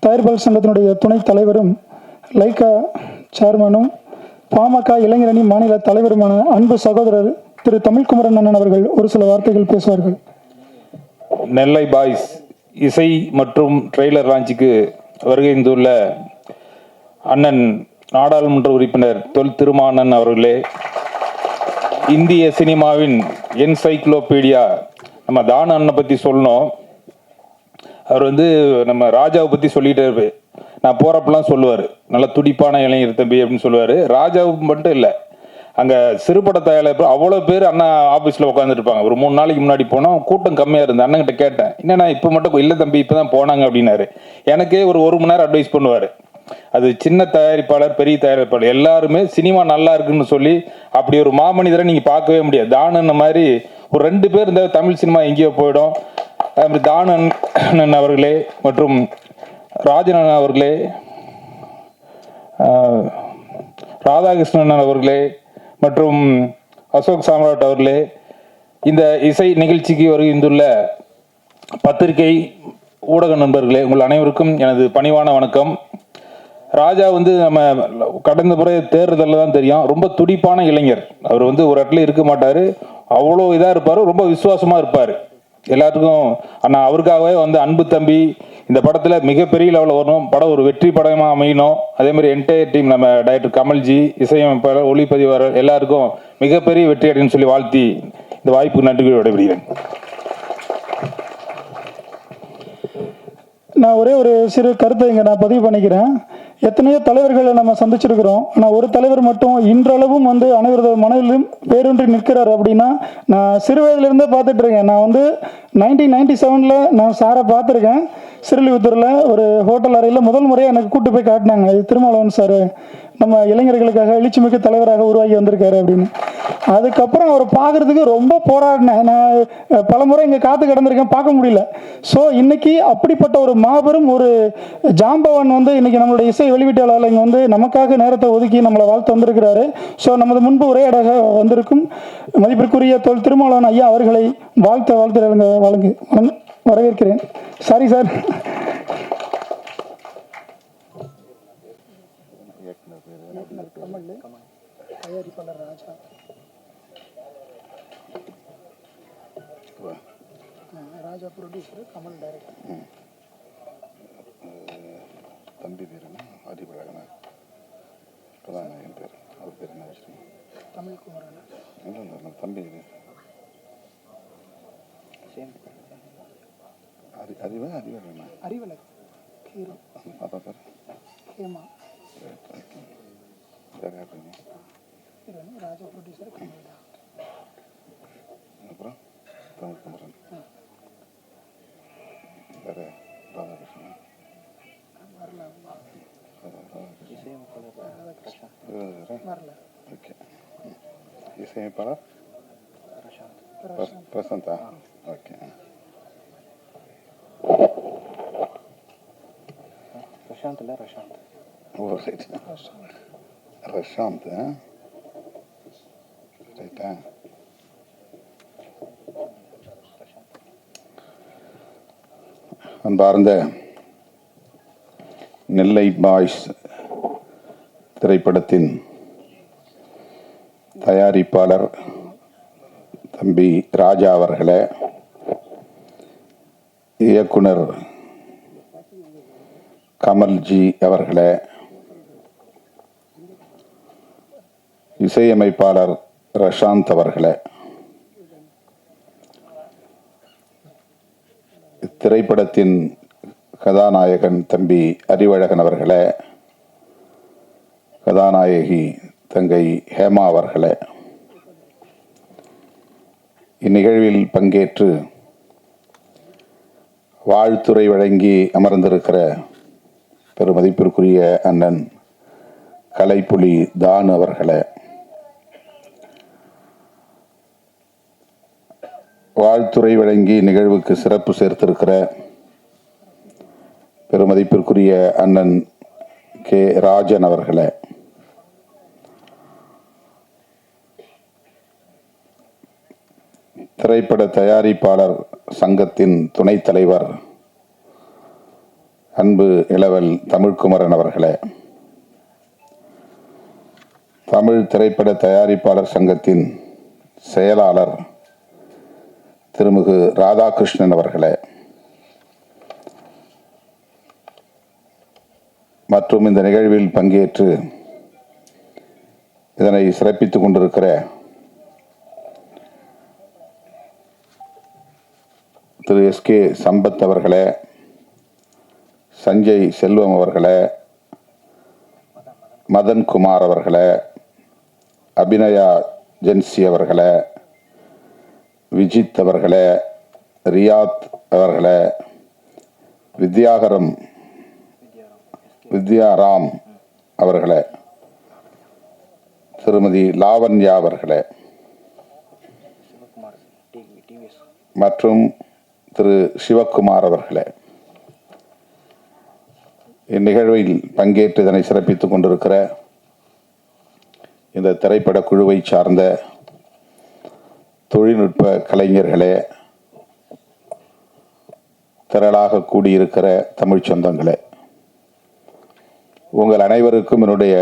S1: தயாரிப்பாளர் சங்கத்தினுடைய துணைத் தலைவரும் லைக்கா சேர்மனும் பாமக இளைஞரணி மாநில தலைவருமான அன்பு சகோதரர் திரு தமிழ்குமரன் அண்ணன் அவர்கள் ஒரு சில வார்த்தைகள் பேசுவார்கள்.
S7: நெல்லை பாய்ஸ் இசை மற்றும் ட்ரெய்லர் லான்ச்சுக்கு வருகைந்துள்ள அண்ணன் நாடாளுமன்ற உறுப்பினர் தொல் திருமானன் அவர்களே, இந்திய சினிமாவின் என்சைக்ளோபீடியா நம்ம தானு அண்ணனை பற்றி சொல்லணும். அவர் வந்து நம்ம ராஜாவை பற்றி சொல்லிகிட்டே இருப்பார். நான் போகிறப்பெல்லாம் சொல்லுவார், நல்ல துடிப்பான இளைஞர் தம்பி அப்படின்னு சொல்லுவார். ராஜாவுக்கு மட்டும் இல்லை, அங்கே சிறுபட தயாரிப்பு அவ்வளோ பேர் அண்ணா ஆஃபீஸில் உட்காந்துருப்பாங்க. ஒரு 3 நாளைக்கு முன்னாடி போனோம், கூட்டம் கம்மியாக இருந்தது. அண்ணன்கிட்ட கேட்டேன், என்னண்ணா இப்போ மட்டும் இல்லை தம்பி இப்போ தான் போனாங்க அப்படின்னாரு. எனக்கே ஒரு 1 மணி நேரம் அட்வைஸ் பண்ணுவார். அது சின்ன தயாரிப்பாளர் பெரிய தயாரிப்பாளர் எல்லாருமே சினிமா நல்லா இருக்குன்னு சொல்லி அப்படி ஒரு மாமனிதரை நீங்கள் பார்க்கவே முடியாது. தானு மாதிரி ஒரு 2 பேர் இந்த தமிழ் சினிமா எங்கேயோ போயிடும். அதுமாதிரி தானு அண்ணன் அவர்களே மற்றும் ராஜன் அவர்களே, ராதாகிருஷ்ணன் அவர்களே மற்றும் அசோக் சாம்ராட் அவர்களே, இந்த இசை நிகழ்ச்சிக்கு வருகின்றுள்ள பத்திரிகை ஊடக நண்பர்களே, உங்கள் அனைவருக்கும் எனது பணிவான வணக்கம். ராஜா வந்து நம்ம கடந்த முறை தேர்தலில் தான் தெரியும், ரொம்ப துடிப்பான இளைஞர். அவர் வந்து ஒரு இடத்துல இருக்க மாட்டார், அவ்வளோ இதாக இருப்பார், ரொம்ப விசுவாசமாக இருப்பார் எல்லாத்துக்கும். ஆனால் அவருக்காகவே வந்து அன்பு தம்பி இந்த படத்தில் மிகப்பெரிய லெவலில் வரணும், படம் ஒரு வெற்றி படமாக அமையணும். அதே மாதிரி என்டையர் டீம் நம்ம டைரக்டர் கமல்ஜி, இசையமைப்பாளர், ஒளிப்பதிவாளர் எல்லாருக்கும் மிகப்பெரிய வெற்றி அடைன்னு சொல்லி வாழ்த்தி இந்த வாய்ப்புக்கு நன்றி விடைபெறுகிறேன்.
S1: நான் ஒரே ஒரு சிறு கருத்தை இங்கே நான் பதிவு பண்ணிக்கிறேன். எத்தனையோ தலைவர்களை நம்ம சந்திச்சிருக்கிறோம், ஆனால் ஒரு தலைவர் மட்டும் இன்றளவும் வந்து அனைவரது மனதிலும் வேரூன்றி நிற்கிறார். அப்படின்னா நான் சிறு வயதிலிருந்தே பார்த்துட்டு இருக்கேன். நான் வந்து 1997 நான் சாரை பார்த்துருக்கேன். சிறுலிபுத்தூரில் ஒரு ஹோட்டல் அறையில் முதல் முறையாக எனக்கு கூட்டு போய் காட்டினாங்க, இது திருமாவளவன் சார் நம்ம இளைஞர்களுக்காக எழுச்சிமிக்க தலைவராக உருவாகி வந்திருக்காரு அப்படின்னு. அதுக்கப்புறம் அவரை பார்க்குறதுக்கு ரொம்ப போராடினேன். நான் பல முறை இங்கே காத்து கிடந்திருக்கேன், பார்க்க முடியல. ஸோ இன்னைக்கு அப்படிப்பட்ட ஒரு மாபெரும் ஒரு ஜாம்பவான் வந்து இன்னைக்கு நம்மளுடைய இசை வெளியீட்டாளர் இங்கே வந்து நமக்காக நேரத்தை ஒதுக்கி நம்மளை வாழ்த்து வந்திருக்கிறாரு. ஸோ நமது முன்பு உரையாடாக வந்திருக்கும் மதிப்பிற்குரிய தொல் திருமாவளவன் ஐயா அவர்களை வழங்கு வரவேற்கிறேன். Sorry sir. தயாரிப்பாளர் ராஜா, ராஜா ப்ரொடியூசர், கமல் டைரக்டர்.
S8: தம்பி பேர் என்ன? அதிபழகனா? இப்போதான் என் பேர், அவர் பேர் என்ன வச்சுருக்கேன்?
S1: தமிழ்குமரன்.
S8: இல்லை இல்லை, தம்பி இது அதிபழகனா?
S1: அறிவலர் ஹீரோ.
S8: அப்பா பேர்
S1: ஹேமா.
S8: வேறு யார் இருக்கீங்க?
S1: ராஜா ப்ரொடியூசர், கமல் தான்.
S8: அப்புறம் தமிழ்குமரன், வேறு ராதாகிருஷ்ணன், ஓகே. இசையமைப்பாளர் பிரசாந்தா. ஓகே. ஓ ரைட். ரஷாந்த் ரைட்டா. அன்பார்ந்த நெல்லை பாய்ஸ் திரைப்படத்தின் தயாரிப்பாளர் தம்பி ராஜா அவர்களே, இயக்குனர் கமல்ஜி அவர்களே, இசையமைப்பாளர் ரஷாந்த் அவர்களே, இத்திரைப்படத்தின் கதாநாயகன் தம்பி அறிவழகன் அவர்களே, கதாநாயகி தங்கை ஹேமா அவர்களே, இந்நிகழ்வில் பங்கேற்று வாழ்த்துரை வழங்கி அமர்ந்திருக்கிற பெருமதிப்பிற்குரிய அண்ணன் கலைப்புலி தான் அவர்களே, வாழ்த்துரை வழங்கி நிகழ்வுக்கு சிறப்பு சேர்த்திருக்கிற பெருமதிப்பிற்குரிய அண்ணன் கே ராஜன் அவர்களே, திரைப்பட தயாரிப்பாளர் சங்கத்தின் துணைத் தலைவர் அன்பு இளவல் தமிழ்குமரன் அவர்களே, தமிழ் திரைப்பட தயாரிப்பாளர் சங்கத்தின் செயலாளர் திருமிகு ராதாகிருஷ்ணன் அவர்களே, மற்றும் இந்த நிகழ்வில் பங்கேற்று இதனை சிறப்பித்துக் கொண்டிருக்கிற திரு எஸ்கே சம்பத் அவர்களே, சஞ்சய் செல்வம் அவர்களே, மதன் குமார் அவர்களே, அபிநயா ஜென்சி அவர்களே, விஜித் அவர்களே, ரியாத் அவர்களே, வித்யாராம் அவர்களே, திருமதி லாவண்யா அவர்களே மற்றும் திரு சிவக்குமார் அவர்களே, இந்நிகழ்வில் பங்கேற்று இதனை சிறப்பித்துக் கொண்டிருக்கிற இந்த திரைப்பட குழுவை சார்ந்த தொழில்நுட்ப கலைஞர்களே, திரளாக கூடியிருக்கிற தமிழ் சொந்தங்களே, உங்கள் அனைவருக்கும் என்னுடைய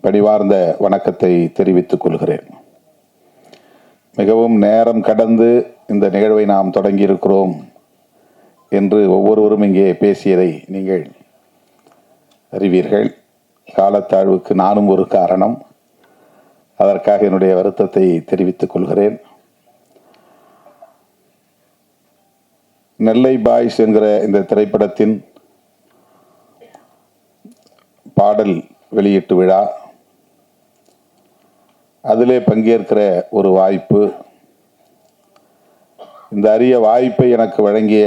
S8: பணிவார்ந்த வணக்கத்தை தெரிவித்துக் கொள்கிறேன். மிகவும் நேரம் கடந்து இந்த நிகழ்வை நாம் தொடங்கியிருக்கிறோம் என்று ஒவ்வொருவரும் இங்கே பேசியதை நீங்கள் அறிவீர்கள். காலத்தாழ்வுக்கு நானும் ஒரு காரணம். அதற்காக என்னுடைய வருத்தத்தை தெரிவித்துக் கொள்கிறேன். நெல்லை பாய்ஸ் என்கிற இந்த திரைப்படத்தின் பாடல் வெளியீட்டு விழா, அதிலே பங்கேற்கிற ஒரு வாய்ப்பு, இந்த அரிய வாய்ப்பை எனக்கு வழங்கிய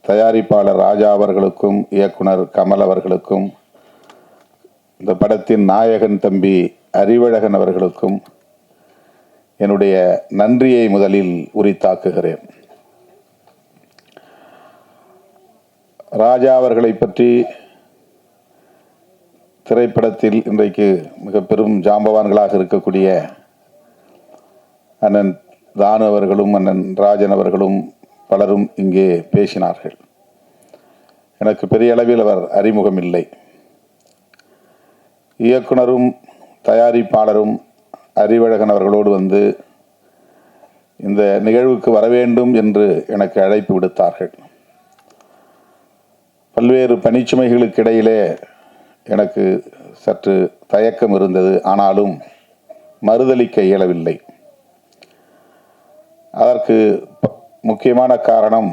S8: தயாரிப்பாளர் ராஜா அவர்களுக்கும் இயக்குனர் கமல் அவர்களுக்கும் இந்த படத்தின் நாயகன் தம்பி அறிவழகன் அவர்களுக்கும் என்னுடைய நன்றியை முதலில் உரித்தாக்குகிறேன். ராஜா அவர்களை பற்றி திரைப்படத்தில் இன்றைக்கு மிக பெரும் ஜாம்பவான்களாக இருக்கக்கூடிய அண்ணன் தானு அவர்களும் அண்ணன் ராஜன் அவர்களும் பலரும் இங்கே பேசினார்கள். எனக்கு பெரிய அளவில் அவர் அறிமுகம் இல்லை. இயக்குனரும் தயாரிப்பாளரும் அறிவழகன் அவர்களோடு வந்து இந்த நிகழ்வுக்கு வர வேண்டும் என்று எனக்கு அழைப்பு விடுத்தார்கள். பல்வேறு பணிச்சுமைகளுக்கு இடையிலே எனக்கு சற்று தயக்கம் இருந்தது. ஆனாலும் மறுதலிக்க இயலவில்லை. அதற்கு முக்கியமான காரணம்,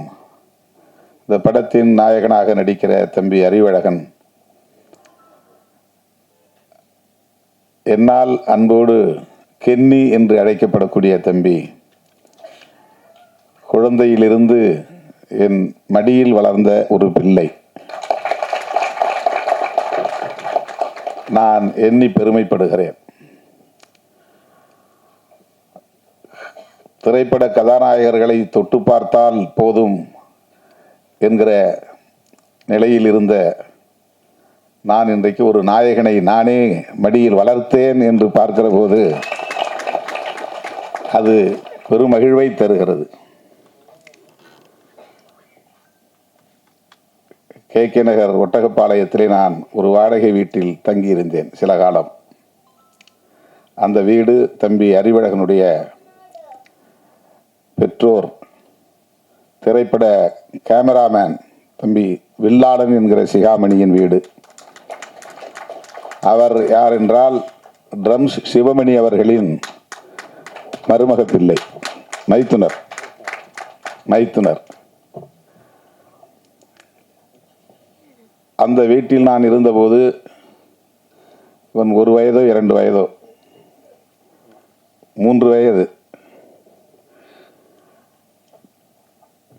S8: இந்த படத்தின் நாயகனாக நடிக்கிற தம்பி அறிவழகன் என்னால் அன்போடு கென்னி என்று அழைக்கப்படக்கூடிய தம்பி, குழந்தையிலிருந்து என் மடியில் வளர்ந்த ஒரு பிள்ளை. நான் எண்ணி பெருமைப்படுகிறேன். திரைப்பட கதாநாயகர்களை தொட்டு பார்த்தால் போதும் என்கிற நிலையில் இருந்த நான் இன்றைக்கு ஒரு நாயகனை நானே மடியில் வளர்த்தேன் என்று பார்க்கிற போது அது பெருமகிழ்வை தருகிறது. KK நகர் ஒட்டகப்பாளையத்திலே நான் ஒரு வாடகை வீட்டில் தங்கியிருந்தேன் சில காலம். அந்த வீடு தம்பி அறிவழகனுடைய பெற்றோர் திரைப்பட கேமராமேன் தம்பி வில்லாளன் என்கிற சிகாமணியின் வீடு. அவர் யார் என்றால் ட்ரம்ஸ் சிவமணி அவர்களின் மருமக பிள்ளை, மைத்துனர். அந்த வீட்டில் நான் இருந்தபோது இவன் 1 வயதோ 2 வயதோ 3 வயது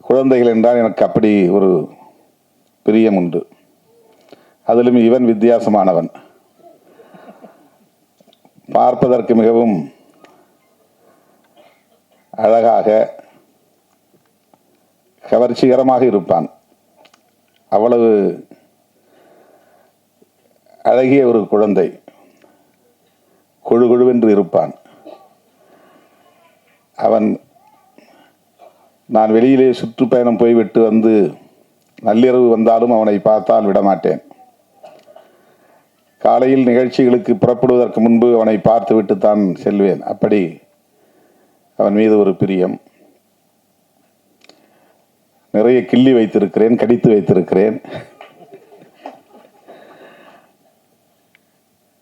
S8: குழந்தைகள் என்றால் எனக்கு அப்படி ஒரு பிரியம் உண்டு. அதிலும் இவன் வித்தியாசமானவன். பார்ப்பதற்கு மிகவும் அழகாக கவர்ச்சிகரமாக இருப்பான். அவ்வளவு அழகிய ஒரு குழந்தை, கொழுகொழுவென்று இருப்பான். அவன் நான் வெளியிலே சுற்றுப்பயணம் போய்விட்டு வந்து நள்ளிரவு வந்தாலும் அவனை பார்த்தால் விடமாட்டேன். காலையில் நிகழ்ச்சிகளுக்கு புறப்படுவதற்கு முன்பு அவனை பார்த்துவிட்டு தான் செல்வேன். அப்படி அவன் மீது ஒரு பிரியம். நிறைய கிள்ளி வைத்திருக்கிறேன், கடித்து வைத்திருக்கிறேன்.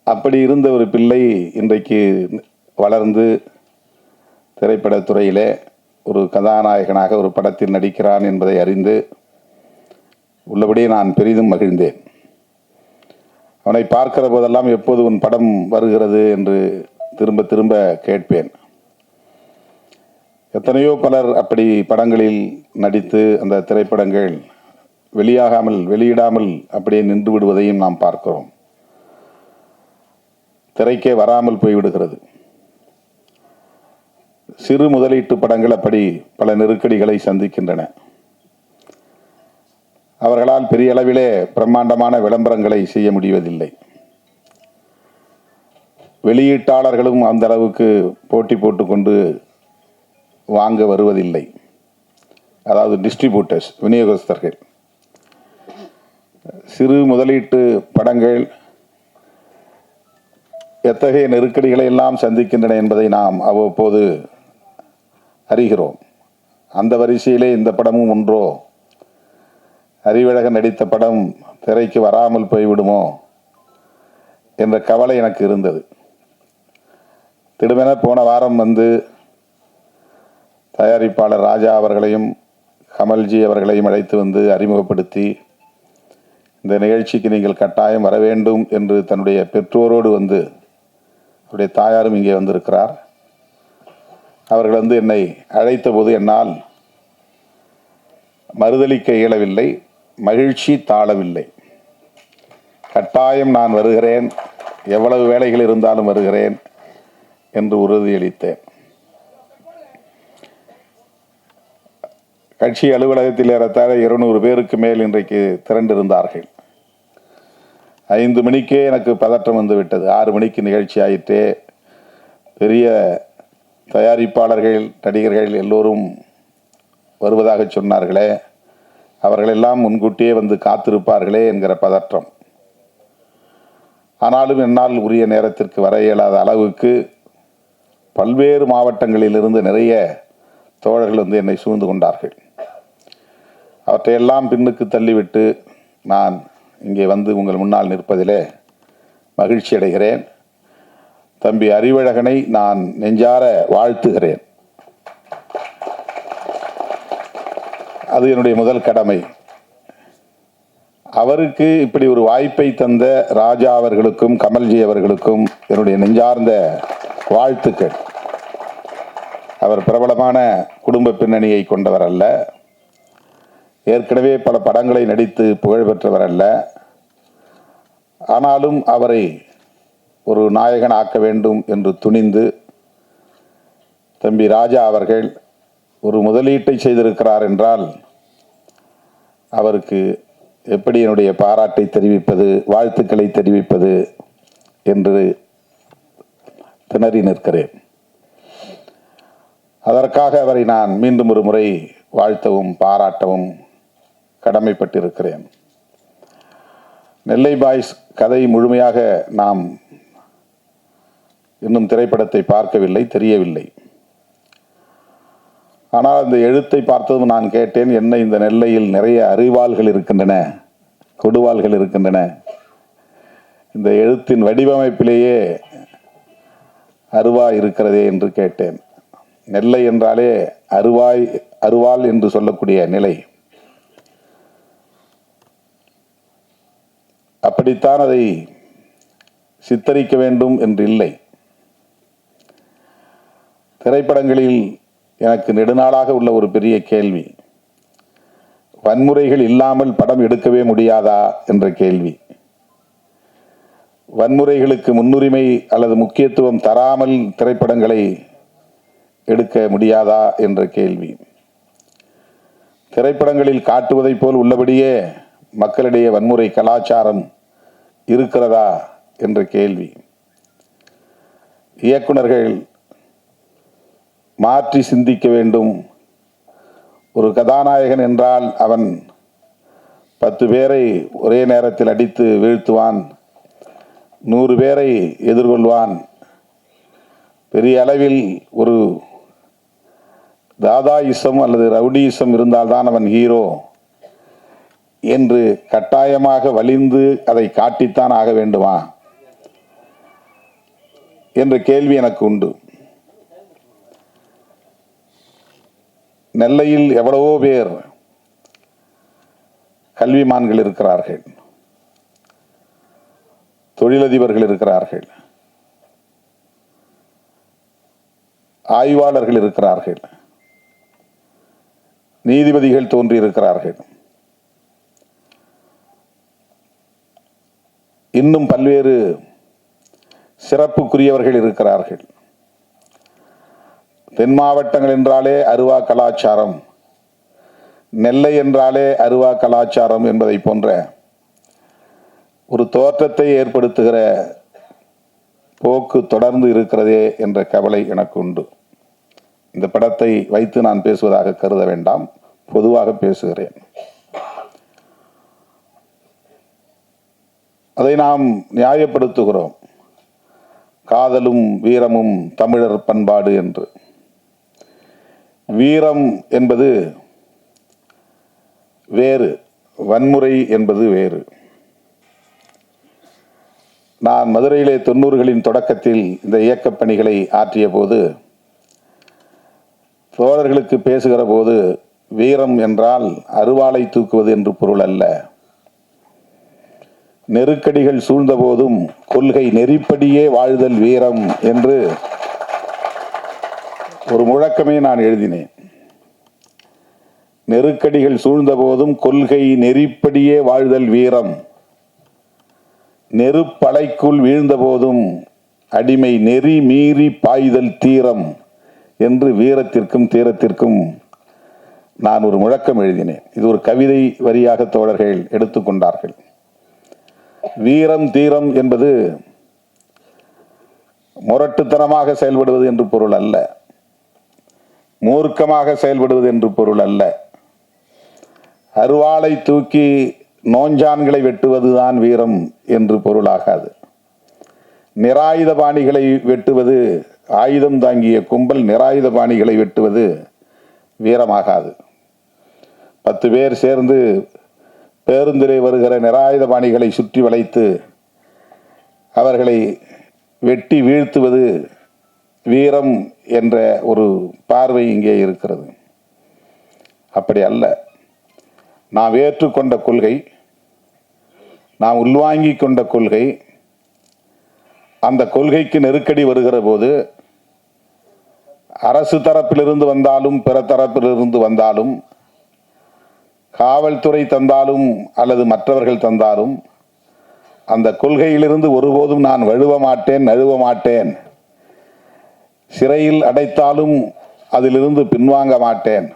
S8: அப்படி இருந்த ஒரு பிள்ளை இன்றைக்கு வளர்ந்து திரைப்படத்துறையிலே ஒரு கதாநாயகனாக ஒரு படத்தில் நடிக்கிறான் என்பதை அறிந்து உள்ளபடியே நான் பெரிதும் மகிழ்ந்தேன். அவனை பார்க்கிற போதெல்லாம் எப்போது உன் படம் வருகிறது என்று திரும்ப திரும்ப கேட்பேன். எத்தனையோ பலர் அப்படி படங்களில் நடித்து அந்த திரைப்படங்கள் வெளியிடாமல் அப்படியே நின்று விடுவதையும் நாம் பார்க்கிறோம். திரைக்கே வராமல் போய்விடுகிறது. சிறு முதலீட்டு படங்கள் அப்படி பல நெருக்கடிகளை சந்திக்கின்றன. அவர்களால் பெரிய அளவிலே பிரம்மாண்டமான விளம்பரங்களை செய்ய முடிவதில்லை. வெளியீட்டாளர்களும் அந்த அளவுக்கு போட்டி போட்டுக்கொண்டு வாங்க வருவதில்லை. அதாவது டிஸ்ட்ரிபியூட்டர்ஸ், விநியோகஸ்தர்கள். சிறு முதலீட்டு படங்கள் எத்தகைய நெருக்கடிகளை எல்லாம் சந்திக்கின்றன என்பதை நாம் அவ்வப்போது அறிகிறோம். அந்த வரிசையிலே இந்த படமும் ஒன்றோ, அறிவழகன் நடித்த படம் திரைக்கு வராமல் போய்விடுமோ என்ற கவலை எனக்கு இருந்தது. திடுமென போன வாரம் வந்து தயாரிப்பாளர் ராஜா அவர்களையும் கமல்ஜி அவர்களையும் அழைத்து வந்து அறிமுகப்படுத்தி, இந்த நிகழ்ச்சிக்கு நீங்கள் கட்டாயம் வர வேண்டும் என்று தன்னுடைய பெற்றோரோடு வந்து, அவருடைய தாயாரும் இங்கே வந்திருக்கிறார், அவர்கள் வந்து என்னை அழைத்த போது என்னால் மறுதளிக்க இயலவில்லை, மகிழ்ச்சி தாழவில்லை. கட்டாயம் நான் வருகிறேன், எவ்வளவு வேலைகள் இருந்தாலும் வருகிறேன் என்று உறுதியளித்தேன். கட்சி அலுவலகத்தில் ஏறத்தாழ 200 பேருக்கு மேல் இன்றைக்கு திரண்டிருந்தார்கள். 5 மணிக்கே எனக்கு பதற்றம் வந்து விட்டது. 6 மணிக்கு நிகழ்ச்சி ஆயிற்றே. பெரிய தயாரிப்பாளர்கள், நடிகர்கள் எல்லோரும் வருவதாக சொன்னார்களே, அவர்களெல்லாம் முன்கூட்டியே வந்து காத்திருப்பார்களே என்கிற பதற்றம். ஆனாலும் என்னால் உரிய நேரத்திற்கு வர இயலாத அளவுக்கு பல்வேறு மாவட்டங்களிலிருந்து நிறைய தோழர்கள் வந்து என்னை சூழ்ந்து கொண்டார்கள். அவற்றையெல்லாம் பின்னுக்கு தள்ளிவிட்டு நான் இங்கே வந்து உங்கள் முன்னால் நிற்பதிலே மகிழ்ச்சி அடைகிறேன். தம்பி அறிவழகனை நான் நெஞ்சார வாழ்த்துகிறேன். அது என்னுடைய முதல் கடமை. அவருக்கு இப்படி ஒரு வாய்ப்பை தந்த ராஜா அவர்களுக்கும் கமல்ஜி அவர்களுக்கும் என்னுடைய நெஞ்சார்ந்த வாழ்த்துக்கள். அவர் பிரபலமான குடும்ப பின்னணியை கொண்டவர் அல்ல, ஏற்கனவே பல படங்களை நடித்து புகழ் பெற்றவர் அல்ல. ஆனாலும் அவரை ஒரு நாயகன் ஆக்க வேண்டும் என்று துணிந்து தம்பி ராஜா அவர்கள் ஒரு முதலீட்டை செய்திருக்கிறார் என்றால் அவருக்கு எப்படி என்னுடைய பாராட்டை தெரிவிப்பது, வாழ்த்துக்களை தெரிவிப்பது என்று திணறி நிற்கிறேன். அதற்காக அவரை நான் மீண்டும் ஒரு முறை வாழ்த்தவும் பாராட்டவும் கடமைப்பட்டிருக்கிறேன். நெல்லை பாய்ஸ் கதை முழுமையாக நாம் இன்னும் திரைப்படத்தை பார்க்கவில்லை, தெரியவில்லை. ஆனால் அந்த எழுத்தை பார்த்ததும் நான் கேட்டேன், என்ன இந்த நெல்லையில் நிறைய அறிவாள்கள் இருக்கின்றன, கொடுவாள்கள் இருக்கின்றன, இந்த எழுத்தின் வடிவமைப்பிலேயே அருவா இருக்கிறதே என்று கேட்டேன். நெல்லை என்றாலே அருவாள் என்று சொல்லக்கூடிய நிலை. அப்படித்தான் அதை சித்தரிக்க வேண்டும் என்று இல்லை. திரைப்படங்களில் எனக்கு நெடுநாளாக உள்ள ஒரு பெரிய கேள்வி, வன்முறைகள் இல்லாமல் படம் எடுக்கவே முடியாதா என்ற கேள்வி. வன்முறைகளுக்கு முன்னுரிமை அல்லது முக்கியத்துவம் தராமல் திரைப்படங்களை எடுக்க முடியாதா என்ற கேள்வி. திரைப்படங்களில் காட்டுவதைப் போல் உள்ளபடியே மக்களிடையே வன்முறை கலாச்சாரம் இருக்கிறதா என்ற கேள்வி. இயக்குனர்கள் மாற்றி சிந்திக்க வேண்டும். ஒரு கதாநாயகன் என்றால் அவன் 10 பேரை ஒரே நேரத்தில் அடித்து வீழ்த்துவான், 100 பேரை எதிர்கொள்வான், பெரிய அளவில் ஒரு தாதாயிசம் அல்லது ரவுடியிசம் இருந்தால்தான் அவன் ஹீரோ என்று கட்டாயமாக வலிந்து அதை காட்டித்தான் ஆக வேண்டுமா என்ற கேள்வி எனக்கு உண்டு. நெல்லையில் எவ்வளவோ பேர் கல்விமான்கள் இருக்கிறார்கள், தொழிலதிபர்கள் இருக்கிறார்கள், ஆய்வாளர்கள் இருக்கிறார்கள், நீதிபதிகள் தோன்றியிருக்கிறார்கள், இன்னும் பல்வேறு சிறப்புக்குரியவர்கள் இருக்கிறார்கள். தென் மாவட்டங்கள் என்றாலே அருவா கலாச்சாரம், நெல்லை என்றாலே அருவா கலாச்சாரம் என்பதை போன்ற ஒரு தோற்றத்தை ஏற்படுத்துகிற போக்கு தொடர்ந்து இருக்கிறதே என்ற கவலை எனக்கு உண்டு. இந்த படத்தை வைத்து நான் பேசுவதாக கருத வேண்டாம், பொதுவாக பேசுகிறேன். அதை நாம் நியாயப்படுத்துகிறோம், காதலும் வீரமும் தமிழர் பண்பாடு என்று. வீரம் என்பது வேறு, வன்முறை என்பது வேறு. நான் மதுரையிலே 90களின் தொடக்கத்தில் இந்த இயக்கப் பணிகளை ஆற்றிய போது தோழர்களுக்கு பேசுகிற போது வீரம் என்றால் அருவாளை தூக்குவது என்று பொருள் அல்ல. நெருக்கடிகள் சூழ்ந்த போதும் கொள்கை நெறிப்படியே வாழ்தல் வீரம் என்று ஒரு முழக்கமே நான் எழுதினேன். நெருக்கடிகள் சூழ்ந்த போதும் கொள்கை நெறிப்படியே வாழ்தல் வீரம், நெருப்பலைக்குள் வீழ்ந்த போதும் அடிமை நெறி மீறி பாய்தல் தீரம் என்று வீரத்திற்கும் தீரத்திற்கும் நான் ஒரு முழக்கம் எழுதினேன். இது ஒரு கவிதை வரியாக தோழர்கள் எடுத்துக்கொண்டார்கள். வீரம் தீரம் என்பது முரட்டுத்தனமாக செயல்படுவது என்று பொருள் அல்ல, மூர்க்கமாக செயல்படுவது என்று பொருள் அல்ல. அருவாளை தூக்கி நோஞ்சான்களை வெட்டுவதுதான் வீரம் என்று பொருளாகாது. நிராயுத பாணிகளை வெட்டுவது, ஆயுதம் தாங்கிய கும்பல் நிராயுத பாணிகளை வெட்டுவது வீரமாகாது. 10 பேர் சேர்ந்து பேருந்திலே வருகிற நிராயுத பாணிகளை சுற்றி வளைத்து அவர்களை வெட்டி வீழ்த்துவது வீரம் என்ற ஒரு பார்வை இங்கே இருக்கிறது. அப்படி அல்ல. நாம் ஏற்றுக்கொண்ட கொள்கை, நாம் உள்வாங்கி கொண்ட கொள்கை, அந்த கொள்கைக்கு நெருக்கடி வருகிற போது அரசு தரப்பிலிருந்து வந்தாலும் பிற தரப்பிலிருந்து வந்தாலும், காவல்துறை தந்தாலும் அல்லது மற்றவர்கள் தந்தாலும், அந்த கொள்கையிலிருந்து ஒருபோதும் நான் வழுவ மாட்டேன், நழுவ மாட்டேன். சிறையில் அடைத்தாலும் அதிலிருந்து பின்வாங்க மாட்டேன்.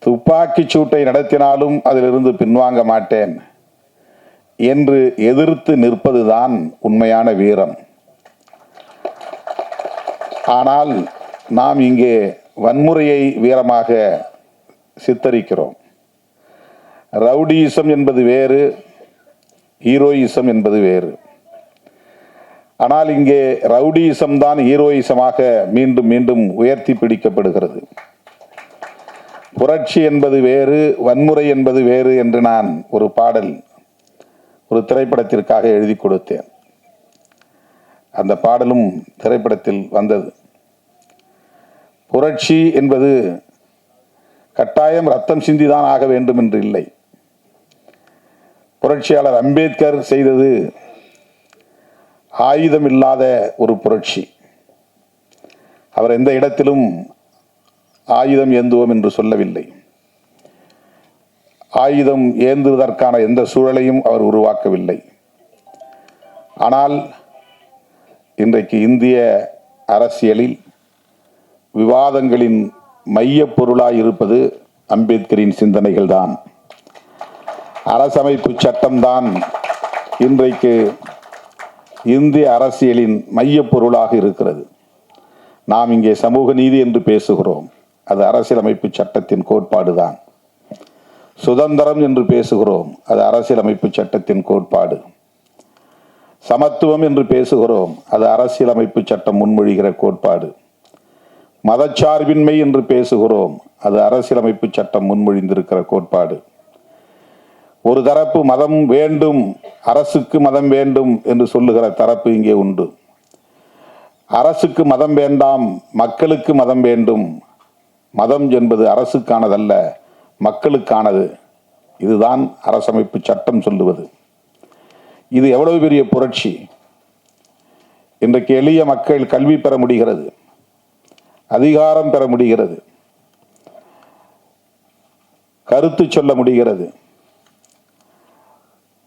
S8: துப்பாக்கிச் சூட்டை நடத்தினாலும் அதிலிருந்து பின்வாங்க மாட்டேன் என்று எதிர்த்து நிற்பதுதான் உண்மையான வீரம். ஆனால் நாம் இங்கே வன்முறையை வீரமாக சித்தரிக்கிறோம். ரவுடியிசம் என்பது வேறு, ஹீரோயிசம் என்பது வேறு. ஆனால் இங்கே ரவுடியிசம் தான் ஹீரோயிசமாக மீண்டும் மீண்டும் உயர்த்தி பிடிக்கப்படுகிறது. புரட்சி என்பது வேறு, வன்முறை என்பது வேறு என்று நான் ஒரு பாடல் ஒரு திரைப்படத்திற்காக எழுதி கொடுத்தேன். அந்த பாடலும் திரைப்படத்தில் வந்தது. புரட்சி என்பது கட்டாயம் ரத்தம் சிந்திதான் ஆக வேண்டும் என்று இல்லை. புரட்சியாளர் அம்பேத்கர் செய்தது ஆயுதம் இல்லாத ஒரு புரட்சி. அவர் எந்த இடத்திலும் ஆயுதம் ஏந்துவோம் என்று சொல்லவில்லை. ஆயுதம் ஏந்துவதற்கான எந்த சூழலையும் அவர் உருவாக்கவில்லை. ஆனால் இன்றைக்கு இந்திய அரசியலில் விவாதங்களின் மையப் பொருளாய் இருப்பது அம்பேத்கரின் சிந்தனைகள் தான். அரசமைப்பு சட்டம்தான் இன்றைக்கு இந்திய அரசியலின் மையப் பொருளாக இருக்கிறது. நாம் இங்கே சமூக நீதி என்று பேசுகிறோம், அது அரசியலமைப்பு சட்டத்தின் கோட்பாடு தான். சுதந்திரம் என்று பேசுகிறோம், அது அரசியலமைப்பு சட்டத்தின் கோட்பாடு. சமத்துவம் என்று பேசுகிறோம், அது அரசியலமைப்பு சட்டம் முன்மொழிகிற கோட்பாடு. மதச்சார்பின்மை என்று பேசுகிறோம், அது அரசியலமைப்பு சட்டம் முன்மொழிந்திருக்கிற கோட்பாடு. ஒரு தரப்பு மதம் வேண்டும், அரசுக்கு மதம் வேண்டும் என்று சொல்லுகிற தரப்பு இங்கே உண்டு. அரசுக்கு மதம் வேண்டாம், மக்களுக்கு மதம் வேண்டும். மதம் என்பது அரசுக்கானதல்ல, மக்களுக்கானது. இதுதான் அரசமைப்பு சட்டம் சொல்லுவது. இது எவ்வளவு பெரிய புரட்சி! இன்றைக்கு எளிய மக்கள் கல்வி பெற முடிகிறது, அதிகாரம் பெற முடிகிறது, கருத்து சொல்ல முடிகிறது,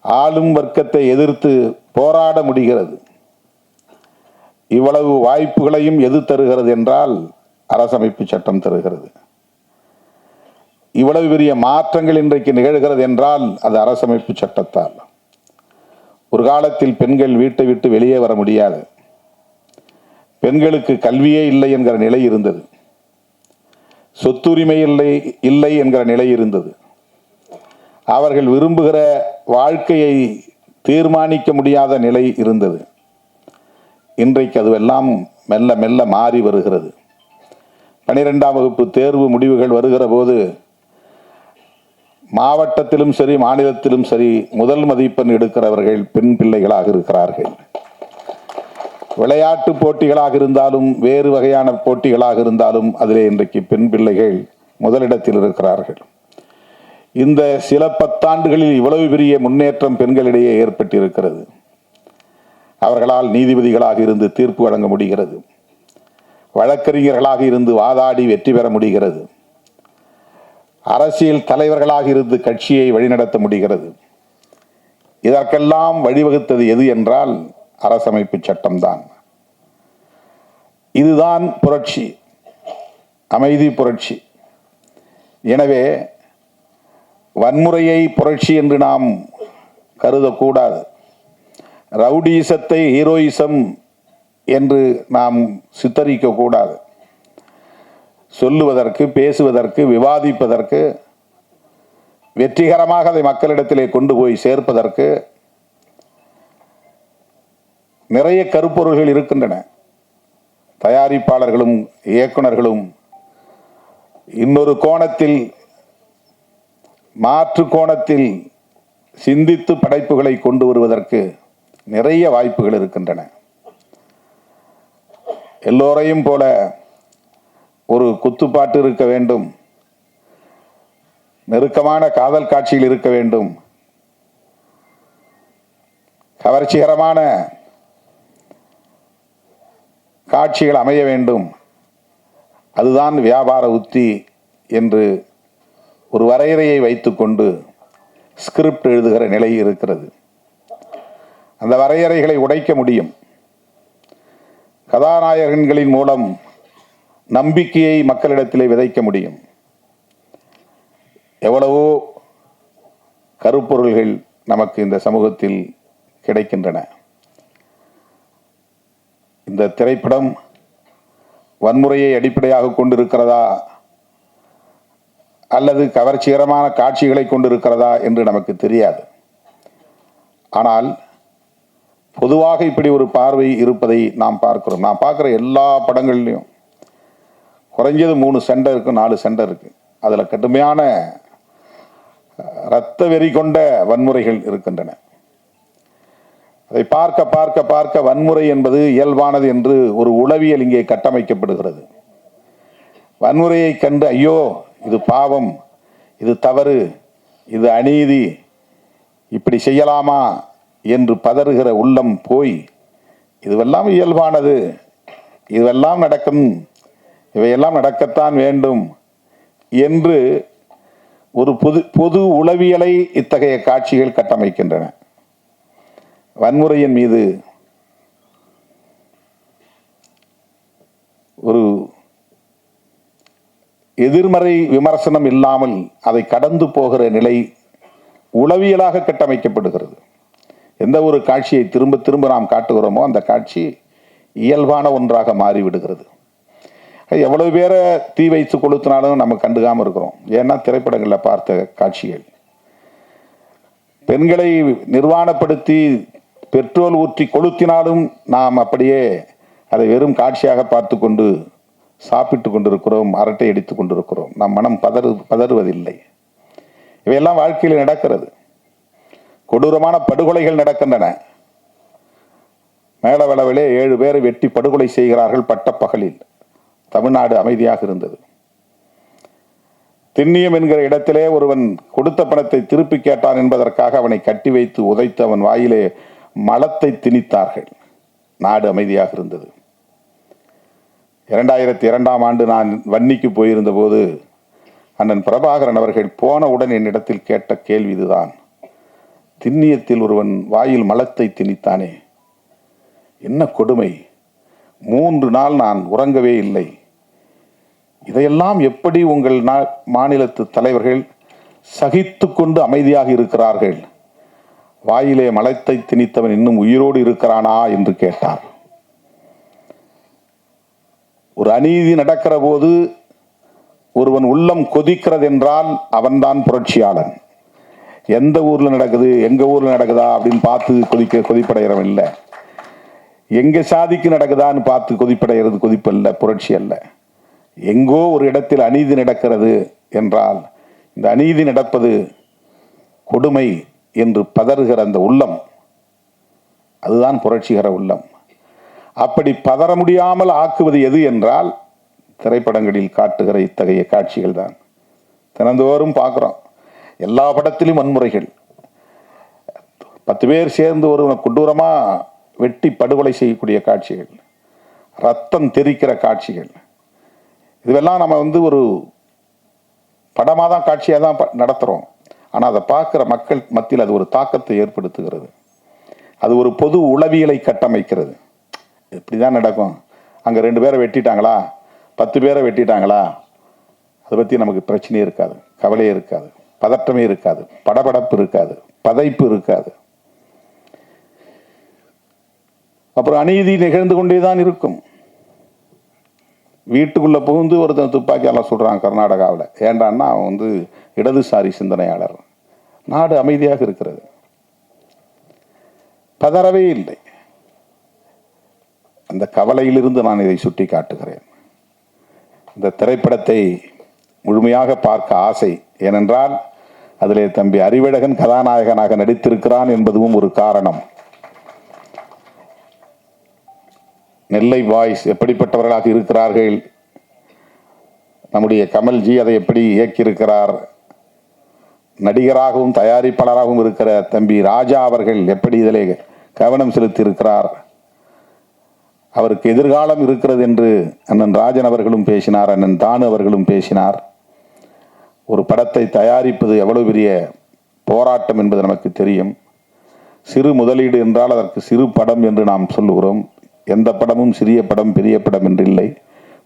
S8: ஆளும் வர்க்கத்தை எதிர்த்து போராட முடிகிறது. இவ்வளவு வாய்ப்புகளையும் எது தருகிறது என்றால் அரசமைப்பு சட்டம் தருகிறது. இவ்வளவு பெரிய மாற்றங்கள் இன்றைக்கு நிகழ்கிறது என்றால் அது அரசமைப்பு சட்டத்தால். ஒரு காலத்தில் பெண்கள் வீட்டை விட்டு வெளியே வர முடியாது, பெண்களுக்கு கல்வியே இல்லை என்கிற நிலை இருந்தது, சொத்துரிமை இல்லை என்கிற நிலை இருந்தது, அவர்கள் விரும்புகிற வாழ்க்கையை தீர்மானிக்க முடியாத நிலை இருந்தது. இன்றைக்கு அதுவெல்லாம் மெல்ல மெல்ல மாறி வருகிறது. 12ஆம் வகுப்பு தேர்வு முடிவுகள் வருகிற போது மாவட்டத்திலும் சரி, மாநிலத்திலும் சரி, முதல் மதிப்பெண் எடுக்கிறவர்கள் பெண் பிள்ளைகளாக இருக்கிறார்கள். விளையாட்டு போட்டிகளாக இருந்தாலும், வேறு வகையான போட்டிகளாக இருந்தாலும் அதிலே இன்றைக்கு பெண் பிள்ளைகள் முதலிடத்தில் இருக்கிறார்கள். இந்த சில பத்தாண்டுகளில் இவ்வளவு பெரிய முன்னேற்றம் பெண்களிடையே ஏற்பட்டிருக்கிறது. அவர்களால் நீதிபதிகளாக இருந்து தீர்ப்பு வழங்க முடிகிறது, வழக்கறிஞர்களாக இருந்து வாதாடி வெற்றி பெற முடிகிறது, அரசியல் தலைவர்களாக இருந்து கட்சியை வழிநடத்த முடிகிறது. இதற்கெல்லாம் வழிவகுத்தது எது என்றால் அரசமைப்பு சட்டம்தான். இதுதான் புரட்சி, அமைதி புரட்சி. எனவே வன்முறையை புரட்சி என்று நாம் கருதக்கூடாது. ரவுடிசத்தை ஹீரோயிசம் என்று நாம் சித்தரிக்க கூடாது. சொல்லுவதற்கு, பேசுவதற்கு, விவாதிப்பதற்கு, வெற்றிகரமாக அதை மக்களிடத்திலே கொண்டு போய் சேர்ப்பதற்கு நிறைய கருப்பொருள்கள் இருக்கின்றன. தயாரிப்பாளர்களும் இயக்குனர்களும் இன்னொரு கோணத்தில், மாற்று கோணத்தில் சிந்தித்து படைப்புகளை கொண்டு வருவதற்கு நிறைய வாய்ப்புகள் இருக்கின்றன. எல்லோரையும் போல ஒரு குத்துப்பாட்டு இருக்க வேண்டும், நெருக்கமான காதல் காட்சியில் இருக்க வேண்டும், கவர்ச்சிகரமான காட்சிகள் அமைய வேண்டும், அதுதான் வியாபார உத்தி என்று ஒரு வரையறையை வைத்துக்கொண்டு ஸ்கிரிப்ட் எழுதுகிற நிலை இருக்கிறது. அந்த வரையறைகளை உடைக்க முடியும். கதாநாயகன்களின் மூலம் நம்பிக்கையை மக்களிடத்திலே விதைக்க முடியும். எவ்வளவோ கருப்பொருள்கள் நமக்கு இந்த சமூகத்தில் கிடைக்கின்றன. இந்த திரைப்படம் வன்முறையை அடிப்படையாக கொண்டிருக்கிறதா அல்லது கவர்ச்சிகரமான காட்சிகளை கொண்டிருக்கிறதா என்று நமக்கு தெரியாது. ஆனால் பொதுவாக இப்படி ஒரு பார்வை இருப்பதை நாம் பார்க்கிறோம். நான் பார்க்குற எல்லா படங்கள்லையும் குறைஞ்சது 3 சண்டை இருக்குது, 4 சண்டை இருக்குது. அதில் கடுமையான இரத்த வெறி கொண்ட வன்முறைகள் இருக்கின்றன. அதை பார்க்க பார்க்க பார்க்க வன்முறை என்பது இயல்பானது என்று ஒரு உளவியல் இங்கே கட்டமைக்கப்படுகிறது. வன்முறையை கண்டு ஐயோ இது பாவம், இது தவறு, இது அநீதி, இப்படி செய்யலாமா என்று பதறுகிற உள்ளம் போய் இதுவெல்லாம் இயல்பானது, இதுவெல்லாம் நடக்கும், இவையெல்லாம் நடக்கத்தான் வேண்டும் என்று ஒரு பொது உளவியலை இத்தகைய காட்சிகள் கட்டமைக்கின்றன. வன்முறையின் மீது ஒரு எதிர்மறை விமர்சனம் இல்லாமல் அதை கடந்து போகிற நிலை உளவியலாக கட்டமைக்கப்படுகிறது. எந்த ஒரு காட்சியை திரும்ப திரும்ப நாம் காட்டுகிறோமோ அந்த காட்சி இயல்பான ஒன்றாக மாறிவிடுகிறது. எவ்வளவு பேரை தீ வைத்து கொளுத்தினாலும் நம்ம கண்டுக்காமல் இருக்கிறோம். ஏன்னா திரைப்படங்களில் பார்த்த காட்சிகள் பெண்களை நிர்வாணப்படுத்தி பெட்ரோல் ஊற்றி கொளுத்தினாலும் நாம் அப்படியே அதை வெறும் காட்சியாக பார்த்து கொண்டு சாப்பிட்டு கொண்டிருக்கிறோம், அரட்டை அடித்து கொண்டிருக்கிறோம். நம் மனம் பதறுவதில்லை. இவையெல்லாம் வாழ்க்கையில் நடக்கிறது. கொடூரமான படுகொலைகள் நடக்கின்றன. மேலவளவிலே 7 பேரை வெட்டி படுகொலை செய்கிறார்கள் பட்டப்பகலில். தமிழ்நாடு அமைதியாக இருந்தது. திண்ணியம் என்கிற இடத்திலே ஒருவன் கொடுத்த பணத்தை திருப்பி கேட்டான் என்பதற்காக அவனை கட்டி வைத்து உதைத்து அவன் வாயிலே மலத்தை திணித்தார்கள். நாடு அமைதியாக இருந்தது. 2002ஆம் ஆண்டு நான் வன்னிக்கு போயிருந்த போது அண்ணன் பிரபாகரன் அவர்கள் போனவுடன் என்னிடத்தில் கேட்ட கேள்வி இதுதான். திண்ணியத்தில் ஒருவன் வாயில் மலத்தை திணித்தானே, என்ன கொடுமை! 3 நாள் நான் உறங்கவே இல்லை. இதையெல்லாம் எப்படி உங்கள் மாநிலத்து தலைவர்கள் சகித்து கொண்டு அமைதியாக இருக்கிறார்கள்? வாயிலே மலத்தை திணித்தவன் இன்னும் உயிரோடு இருக்கிறானா என்று கேட்டார். ஒரு அநீதி நடக்கிற போது ஒருவன் உள்ளம் கொதிக்கிறது என்றால் அவன்தான் புரட்சியாளன். எந்த ஊர்ல நடக்குது, எங்க ஊர்ல நடக்குதா அப்படின்னு பார்த்து கொதிப்படைகிறவன் இல்லை. எங்க சாதிக்கு நடக்குதான்னு பார்த்து கொதிப்படைகிறது கொதிப்பல்ல, புரட்சி அல்ல. எங்கோ ஒரு இடத்தில் அநீதி நடக்கிறது என்றால் இந்த அநீதி நடப்பது கொடுமை என்று பதறுகிற அந்த உள்ளம், அதுதான் புரட்சிகர உள்ளம். அப்படி பதற முடியாமல் ஆக்குவது எது என்றால் திரைப்படங்களில் காட்டுகிற இத்தகைய காட்சிகள் தான். தினந்தோறும் பார்க்குறோம். எல்லா படத்திலும் வன்முறைகள். 10 பேர் சேர்ந்து ஒருவனை கொடூரமாக வெட்டி படுகொலை செய்யக்கூடிய காட்சிகள், ரத்தம் தெறிக்கிற காட்சிகள், இதுவெல்லாம் நம்ம ஒரு படமாக தான் காட்சியாக தான் நடத்துகிறோம். ஆனால் அதை பார்க்குற மக்கள் மத்தியில் அது ஒரு தாக்கத்தை ஏற்படுத்துகிறது. அது ஒரு பொது உளவியலை கட்டமைக்கிறது. இப்படி தான் நடக்கும். அங்கே 2 பேரை வெட்டிட்டாங்களா, 10 பேரை வெட்டிட்டாங்களா, அதை பற்றி நமக்கு பிரச்சனையே இருக்காது, கவலையே இருக்காது, பதற்றமே இருக்காது, படபடப்பு இருக்காது, பதைப்பு இருக்காது. அப்புறம் அநீதி நிகழ்ந்து கொண்டே தான் இருக்கும். வீட்டுக்குள்ளே புகுந்து ஒருத்தன் துப்பாக்கியால் சொல்கிறான் கர்நாடகாவில். ஏண்டான்னா அவன் இடதுசாரி சிந்தனையாளர். நாடு அமைதியாக இருக்கிறது, பதறவே இல்லை. அந்த கவலையிலிருந்து நான் இதை சுட்டி காட்டுகிறேன். இந்த திரைப்படத்தை முழுமையாக பார்க்க ஆசை. ஏனென்றால் அதிலே தம்பி அறிவழகன் கதாநாயகனாக நடித்திருக்கிறான் என்பதும் ஒரு காரணம். நெல்லை பாய்ஸ் எப்படிப்பட்டவர்களாக இருக்கிறார்கள், நம்முடைய கமல்ஜி அதை எப்படி இயக்கியிருக்கிறார், நடிகராகவும் தயாரிப்பாளராகவும் இருக்கிற தம்பி ராஜா அவர்கள் எப்படி இதிலே கவனம் செலுத்தி இருக்கிறார், அவருக்கு எதிர்காலம் இருக்கிறது என்று அண்ணன் ராஜன் அவர்களும் பேசினார், அண்ணன் தானு அவர்களும் பேசினார். ஒரு படத்தை தயாரிப்பது எவ்வளவு பெரிய போராட்டம் என்பது நமக்கு தெரியும். சிறு முதலீடு என்றால் அதற்கு சிறு படம் என்று நாம் சொல்லுகிறோம். எந்த படமும் சிறிய படம் பெரிய படம் என்று இல்லை.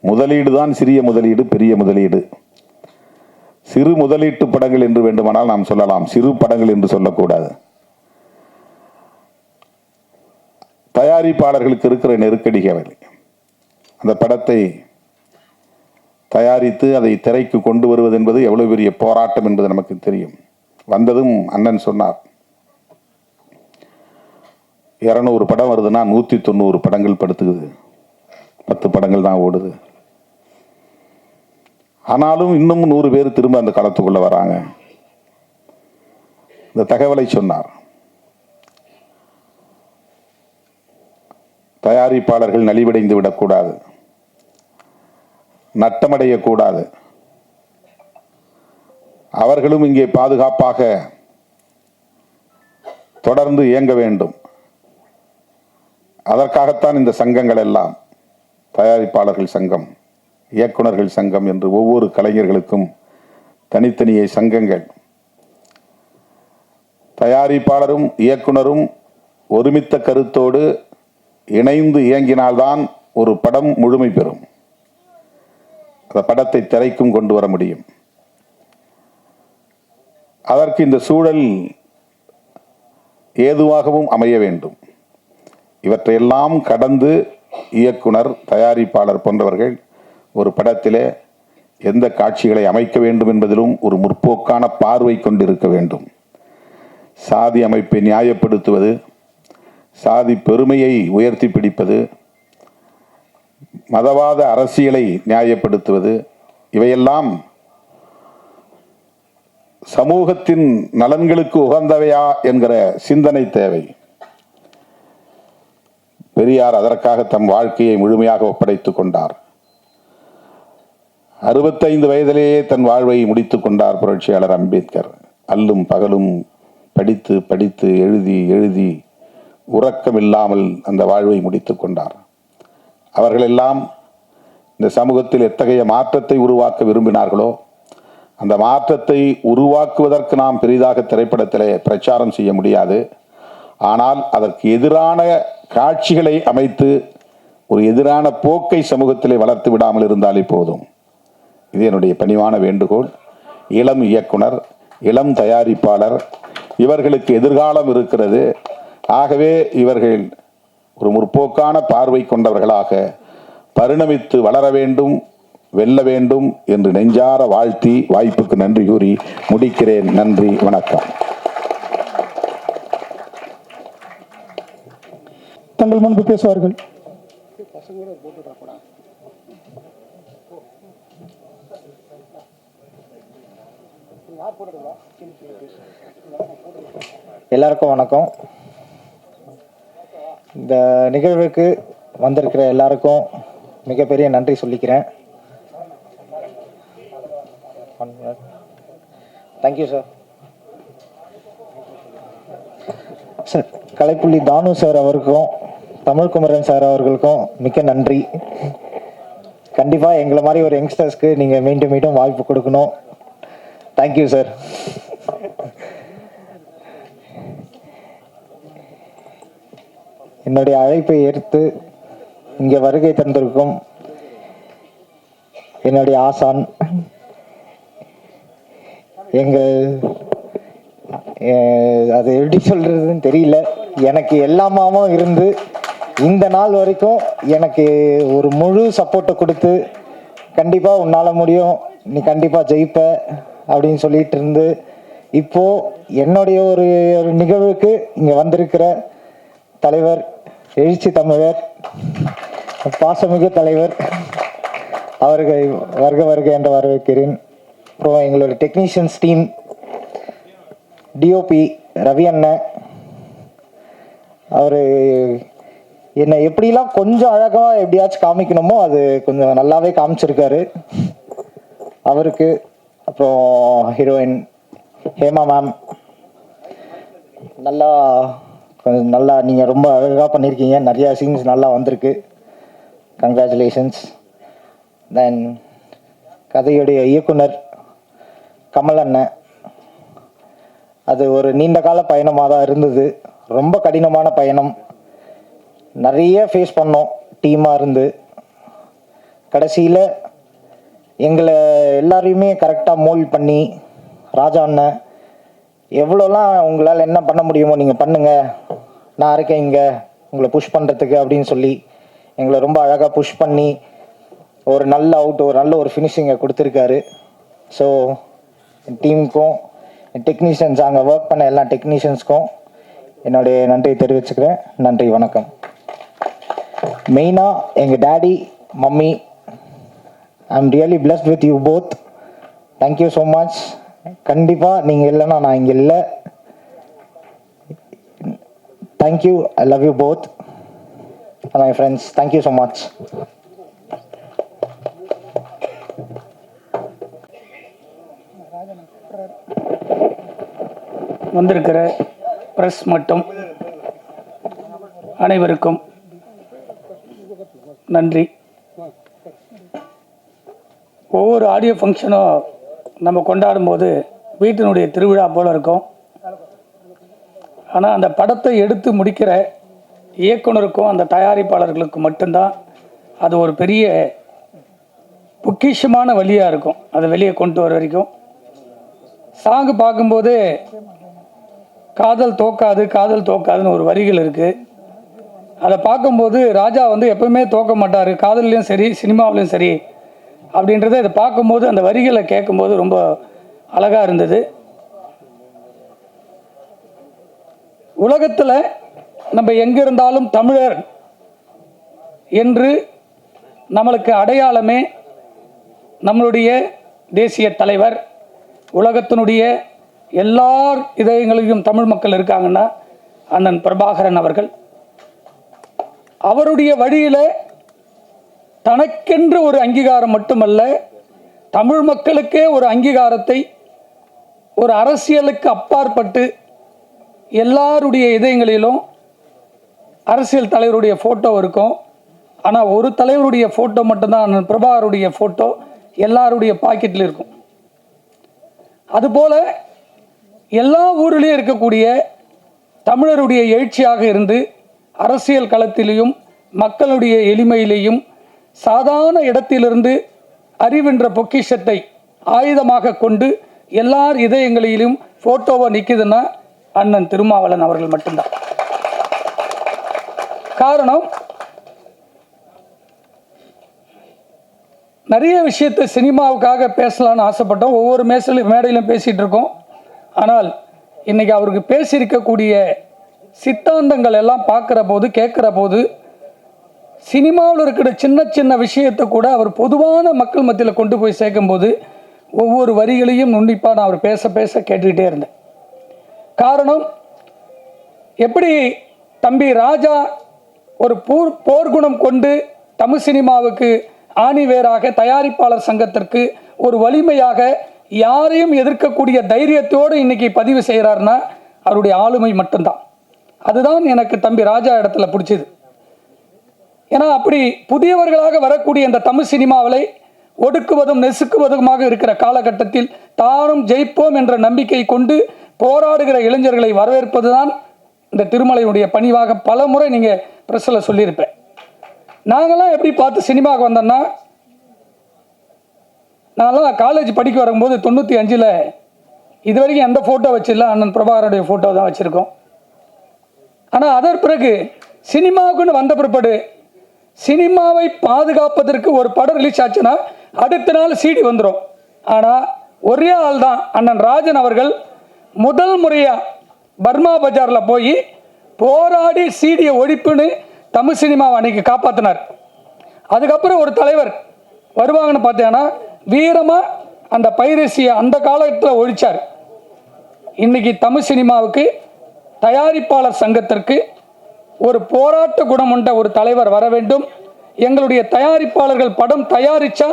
S8: முதலீடு தான் சிறிய முதலீடு, பெரிய முதலீடு. சிறு முதலீட்டு படங்கள் என்று வேண்டுமானால் நாம் சொல்லலாம், சிறு படங்கள் என்று சொல்லக்கூடாது. தயாரிப்பாளர்களுக்கு இருக்கிற நெருக்கடிகள், அந்த படத்தை தயாரித்து அதை திரைக்கு கொண்டு வருவது என்பது எவ்வளவு பெரிய போராட்டம் என்பது நமக்கு தெரியும். வந்ததும் அண்ணன் சொன்னார், 200 படம் வருதுன்னா 190 படங்கள் படுத்துக்குது, 10 படங்கள் தான் ஓடுது. ஆனாலும் இன்னும் 100 பேர் திரும்ப அந்த களத்துக்குள்ள வராங்க. இந்த தகவலை சொன்னார். தயாரிப்பாளர்கள் நலிவடைந்து விடக்கூடாது, நட்டமடையக்கூடாது. அவர்களும் இங்கே பாதுகாப்பாக தொடர்ந்து இயங்க வேண்டும். அதற்காகத்தான் இந்த சங்கங்கள் எல்லாம், தயாரிப்பாளர்கள் சங்கம், இயக்குனர்கள் சங்கம் என்று ஒவ்வொரு கலைஞர்களுக்கும் தனித்தனியே சங்கங்கள். தயாரிப்பாளரும் இயக்குனரும் ஒருமித்த கருத்தோடு இணைந்து இயங்கினால்தான் ஒரு படம் முழுமை பெறும். அந்த படத்தை திரைக்கும் கொண்டு வர முடியும். அதற்கு இந்த சூழல் ஏதுவாகவும் அமைய வேண்டும். இவற்றையெல்லாம் கடந்து இயக்குனர், தயாரிப்பாளர் போன்றவர்கள் ஒரு படத்திலே எந்த காட்சிகளை அமைக்க வேண்டும் என்பதிலும் ஒரு முற்போக்கான பார்வை கொண்டிருக்க வேண்டும். சாதி அமைப்பை நியாயப்படுத்துவது, சாதி பெருமையை உயர்த்தி பிடிப்பது, மதவாத அரசியலை நியாயப்படுத்துவது, இவையெல்லாம் சமூகத்தின் நலன்களுக்கு உகந்தவையா என்கிற சிந்தனை தேவை. பெரியார் அதற்காக தம் வாழ்க்கையை முழுமையாக ஒப்படைத்துக் கொண்டார். 65 வயதிலேயே தன் வாழ்வை முடித்துக் கொண்டார் புரட்சியாளர் அம்பேத்கர். அல்லும் பகலும் படித்து படித்து எழுதி எழுதி உறக்கமில்லாமல் அந்த வாழ்வை முடித்துக் கொண்டார். அவர்களெல்லாம் இந்த சமூகத்தில் எத்தகைய மாற்றத்தை உருவாக்க விரும்பினார்களோ அந்த மாற்றத்தை உருவாக்குவதற்கு நாம் பெரிதாக திரைப்படத்திலே பிரச்சாரம் செய்ய முடியாது. ஆனால் அதற்கு எதிரான காட்சிகளை அமைத்து ஒரு எதிரான போக்கை சமூகத்திலே வளர்த்து விடாமல் இருந்தாலே போதும். இது என்னுடைய பணிவான வேண்டுகோள். இளம் இயக்குனர், இளம் தயாரிப்பாளர், இவர்களுக்கு எதிர்காலம் இருக்கிறது. ஆகவே இவர்கள் ஒரு முற்போக்கான பார்வை கொண்டவர்களாக பரிணமித்து வளர வேண்டும், வெல்ல வேண்டும் என்று நெஞ்சார வாழ்த்தி வாய்ப்புக்கு நன்றி கூறி முடிக்கிறேன். நன்றி, வணக்கம்.
S1: தங்கள் முன்பு பேசுவார்கள்.
S9: எல்லாருக்கும் வணக்கம். இந்த நிகழ்வுக்கு வந்திருக்கிற எல்லாருக்கும் மிகப்பெரிய நன்றி சொல்லிக்கிறேன். Thank you sir. சார், கலைப்புள்ளி தானு சார் அவருக்கும் தமிழ்குமரன் சார் அவர்களுக்கும் மிக்க நன்றி. கண்டிப்பாக எங்களை மாதிரி ஒரு யங்ஸ்டர்ஸ்க்கு நீங்கள் மீண்டும் மீண்டும் வாய்ப்பு கொடுக்கணும். Thank you sir. என்னுடைய அழைப்பை ஏற்று இங்கே வருகை தந்திருக்கும் என்னுடைய ஆசான், அது எப்படி சொல்றதுன்னு தெரியல, எனக்கு எல்லாமாவும் இருந்து இந்த நாள் வரைக்கும் எனக்கு ஒரு முழு சப்போர்ட்டை கொடுத்து கண்டிப்பாக உன்னால் முடியும், நீ கண்டிப்பாக ஜெயிப்ப அப்படின்னு சொல்லிட்டு இருந்து இப்போ என்னுடைய ஒரு நிகழ்வுக்கு இங்கே வந்திருக்கிற தலைவர், எழுச்சி தமிழர், பாசமிகு தலைவர் அவர்கள் வருக வருக என்று வரவேற்கிறேன். அப்புறம் எங்களோட டெக்னீஷியன்ஸ் டீம், டிஓபி ரவி அண்ணன், அவர் என்னை எப்படிலாம் கொஞ்சம் அழகாக எப்படியாச்சும் காமிக்கணுமோ அது கொஞ்சம் நல்லாவே காமிச்சிருக்காரு அவருக்கு. அப்புறம் ஹீரோயின் ஹேமா மேம், கொஞ்சம் நல்லா நீங்கள் ரொம்ப அழகாக பண்ணியிருக்கீங்க, நிறையா சீன்ஸ் நல்லா வந்திருக்கு, கங்க்ராச்சுலேஷன்ஸ். தென் கதையுடைய இயக்குனர் கமல் அண்ணன், அது ஒரு நீண்ட கால பயணமாக தான் இருந்தது. ரொம்ப கடினமான பயணம், நிறைய ஃபேஸ் பண்ணோம் டீமாக இருந்து. கடைசியில் எங்களை எல்லாரையுமே கரெக்டாக மோல்ட் பண்ணி ராஜா அண்ணன் எவ்வளோலாம் உங்களால் என்ன பண்ண முடியுமோ நீங்கள் பண்ணுங்கள், நான் இருக்கேன் இங்கே உங்களை புஷ் பண்ணுறதுக்கு அப்படின்னு சொல்லி எங்களை ரொம்ப அழகாக புஷ் பண்ணி ஒரு நல்ல அவுட், ஒரு நல்ல ஒரு ஃபினிஷிங்கை கொடுத்துருக்காரு. ஸோ என் டீமுக்கும் என் டெக்னீஷியன்ஸ், அங்கே ஒர்க் பண்ண எல்லா டெக்னீஷியன்ஸ்க்கும் என்னுடைய நன்றியை தெரிவிச்சுக்கிறேன். நன்றி, வணக்கம். மெயினாக எங்கள் daddy mummy, I am really blessed with you both. Thank you so much. கண்டிப்பாக நீங்கள் இல்லைன்னா நான் இங்கே இல்லை. Thank you, I love you both my friends. Thank you so much.
S10: வந்திருக்கிற ப்ரெஸ் மற்றும் அனைவருக்கும் நன்றி. ஒவ்வொரு ஆடியோ ஃபங்க்ஷனும் நம்ம கொண்டாடும் போது வீட்டினுடைய திருவிழா போல் இருக்கும். ஆனால் அந்த படத்தை எடுத்து முடிக்கிற இயக்குனருக்கும் அந்த தயாரிப்பாளர்களுக்கும் மட்டும்தான் அது ஒரு பெரிய பொக்கிஷமான வழியாக இருக்கும். அதை வெளியே கொண்டு வர வரைக்கும் சாங்கு பார்க்கும்போது காதல் தோக்காது காதல் தோக்காதுன்னு ஒரு வரிகள் இருக்குது. அதை பார்க்கும்போது ராஜா வந்து எப்பவுமே தோக்க மாட்டார், காதல்லையும் சரி சினிமாவிலையும் சரி அப்படின்றத இதை பார்க்கும்போது அந்த வரிகளை கேட்கும்போது ரொம்ப அழகாக இருந்தது. உலகத்தில் நம்ம எங்கே இருந்தாலும் தமிழர் என்று நம்மளுக்கு அடையாளமே நம்மளுடைய தேசிய தலைவர். உலகத்தினுடைய எல்லார் இதயங்களிலும் தமிழ் மக்கள் இருக்காங்கன்னா அண்ணன் பிரபாகரன் அவர்கள். அவருடைய வழியில் தனக்கென்று ஒரு அங்கீகாரம் மட்டுமல்ல, தமிழ் மக்களுக்கே ஒரு அங்கீகாரத்தை, ஒரு அரசியலுக்கு அப்பாற்பட்டு எல்லாருடைய இதயங்களிலும் அரசியல் தலைவருடைய ஃபோட்டோ இருக்கும். ஆனால் ஒரு தலைவருடைய ஃபோட்டோ மட்டும்தான், அண்ணன் பிரபாகருடைய ஃபோட்டோ எல்லாருடைய பாக்கெட்டில் இருக்கும். அதுபோல் எல்லா ஊரிலையும் இருக்கக்கூடிய தமிழருடைய எழுச்சியாக இருந்து அரசியல் களத்திலையும் மக்களுடைய எளிமையிலையும் சாதாரண இடத்திலிருந்து அறிவென்ற பொக்கிஷத்தை ஆயுதமாக கொண்டு எல்லார் இதயங்களிலும் ஃபோட்டோவை நிற்குதுன்னா அண்ணன் திருமாவளவன் அவர்கள் மட்டும்தான். காரணம், நிறைய விஷயத்தை சினிமாவுக்காக பேசலான்னு ஆசைப்பட்டோம். ஒவ்வொரு மேடையிலும் பேசிகிட்டு இருக்கோம். ஆனால் இன்றைக்கி அவருக்கு பேசியிருக்கக்கூடிய சித்தாந்தங்கள் எல்லாம் பார்க்குற போது கேட்குற போது சினிமாவில் இருக்கிற சின்ன சின்ன விஷயத்தை கூட அவர் பொதுவான மக்கள் மத்தியில் கொண்டு போய் சேர்க்கும்போது ஒவ்வொரு வரிகளையும் நுண்ணிப்பாக நான் அவர் பேச பேச கேட்டுக்கிட்டே இருந்தேன். காரணம், எப்படி தம்பி ராஜா ஒரு போர்க்குணம் கொண்டு தமிழ் சினிமாவுக்கு ஆணிவேராக, தயாரிப்பாளர் சங்கத்திற்கு ஒரு வலிமையாக, யாரையும் எதிர்க்கக்கூடிய தைரியத்தோடு இன்னைக்கு பதிவு செய்கிறாருன்னா அவருடைய ஆளுமை மட்டும்தான். அதுதான் எனக்கு தம்பி ராஜா இடத்துல பிடிச்சது. ஏன்னா அப்படி புதியவர்களாக வரக்கூடிய இந்த தமிழ் சினிமாவை ஒடுக்குவதும் நெசுக்குவதுமாக இருக்கிற காலகட்டத்தில் தானும் ஜெயிப்போம் என்ற நம்பிக்கை கொண்டு போராடுகிற இளைஞர்களை வரவேற்பது தான் இந்த திருமலையுடைய பணிவாக பல முறை நீங்கள் ப்ரெஸ்ஸில் சொல்லியிருப்பேன். நாங்களாம் எப்படி பார்த்து சினிமாவுக்கு வந்தோன்னா, நான்லாம் காலேஜ் படிக்க வரும்போது 95 இது வரைக்கும் எந்த ஃபோட்டோ வச்சிடல, அண்ணன் பிரபாகருடைய ஃபோட்டோ தான் வச்சுருக்கோம். ஆனால் அதன் பிறகு சினிமாவுக்குன்னு வந்த பிற்பாடு சினிமாவை பாதுகாப்பதற்கு ஒரு படம் ரிலீஸ் ஆச்சுன்னா அடுத்த நாள் சிடி வந்துடும். ஆனால் ஒரே ஆள் தான் அண்ணன் ராஜன் அவர்கள் முதல் முறையாக பர்மா பஜாரில் போய் போராடி சிடியை ஒழிப்புன்னு தமிழ் சினிமாவை அன்னைக்கு காப்பாற்றினார். அதுக்கப்புறம் ஒரு தலைவர் வருவாங்கன்னு பார்த்தீங்கன்னா வீரமாக அந்த பைரசியை அந்த காலத்தில் ஒழிச்சார். இன்னைக்கு தமிழ் சினிமாவுக்கு தயாரிப்பாளர் சங்கத்திற்கு ஒரு போராட்ட குணம் கொண்ட ஒரு தலைவர் வர வேண்டும். எங்களுடைய தயாரிப்பாளர்கள் படம் தயாரித்தா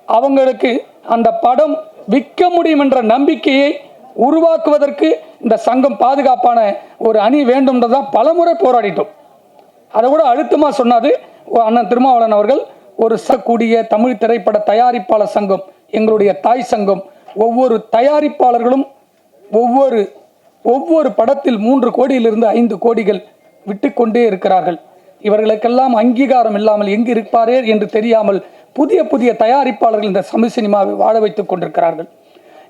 S10: அவங்களுக்கு அந்த படம் விற்க முடியும் என்ற நம்பிக்கையை உருவாக்குவதற்கு இந்த சங்கம் பாதுகாப்பான ஒரு அணி வேண்டும்ன்றதான் பலமுறை போராடிட்டோம். அதை கூட அழுத்தமாக சொன்னாது அண்ணன் திருமாவளவன் அவர்கள். ஒரு கூடிய தமிழ் திரைப்பட தயாரிப்பாளர் சங்கம், எங்களுடைய தாய் சங்கம், ஒவ்வொரு தயாரிப்பாளர்களும் ஒவ்வொரு ஒவ்வொரு படத்தில் 3 கோடியிலிருந்து 5 கோடிகள் விட்டு கொண்டே இருக்கிறார்கள். இவர்களுக்கெல்லாம் அங்கீகாரம் இல்லாமல் எங்கு இருப்பாரே என்று தெரியாமல் புதிய புதிய தயாரிப்பாளர்கள் இந்த தமிழ் சினிமாவை வாழ வைத்துக் கொண்டிருக்கிறார்கள்.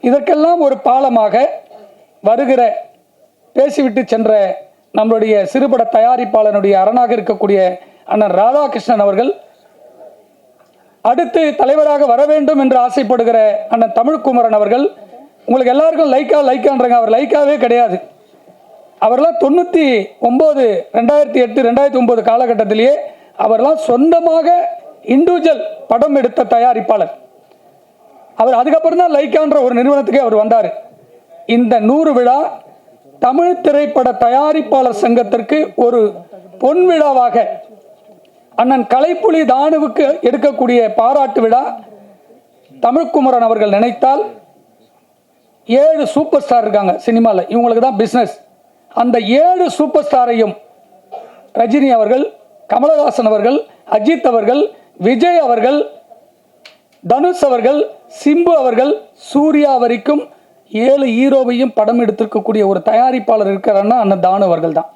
S10: இதற்கெல்லாம் ஒரு பாலமாக வருகிற பேசிவிட்டு சென்ற நம்மளுடைய சிறுபட தயாரிப்பாளனுடைய அரணாக இருக்கக்கூடிய அண்ணன் ராதாகிருஷ்ணன் அவர்கள் அடுத்து தலைவராக வர வேண்டும் என்று ஆசைப்படுகிற அண்ணன் தமிழ்குமரன் அவர்கள், உங்களுக்கு எல்லாருக்கும் லைக்கான்றாங்க, அவர் லைக்காவே கிடையாது. அவர்லாம் 99 2008 2009 காலகட்டத்திலேயே அவர்லாம் சொந்தமாக இண்டிவிஜுவல் படம் எடுத்த தயாரிப்பாளர். அவர் அதுக்கப்புறம் தான் லைக்கான்ற ஒரு நிறுவனத்துக்கு அவர் வந்தார். இந்த 100 விழா தமிழ் திரைப்பட தயாரிப்பாளர் சங்கத்திற்கு ஒரு பொன் விழாவாக அண்ணன் கலைப்புலி தானுவுக்கு எடுக்கக்கூடிய பாராட்டு விழா தமிழ்குமரன் அவர்கள் நினைத்தால் 7 சூப்பர் ஸ்டார் இருக்காங்க சினிமாவில், இவங்களுக்கு தான் பிஸ்னஸ். அந்த 7 சூப்பர் ஸ்டாரையும் ரஜினி அவர்கள், கமலஹாசன் அவர்கள், அஜித் அவர்கள், விஜய் அவர்கள், தனுஷ் அவர்கள், சிம்பு அவர்கள், சூர்யா வரைக்கும் 7 ஹீரோவையும் படம் எடுத்திருக்கக்கூடிய ஒரு தயாரிப்பாளர் இருக்கிறாருன்னா அண்ணன் தானு அவர்கள் தான்.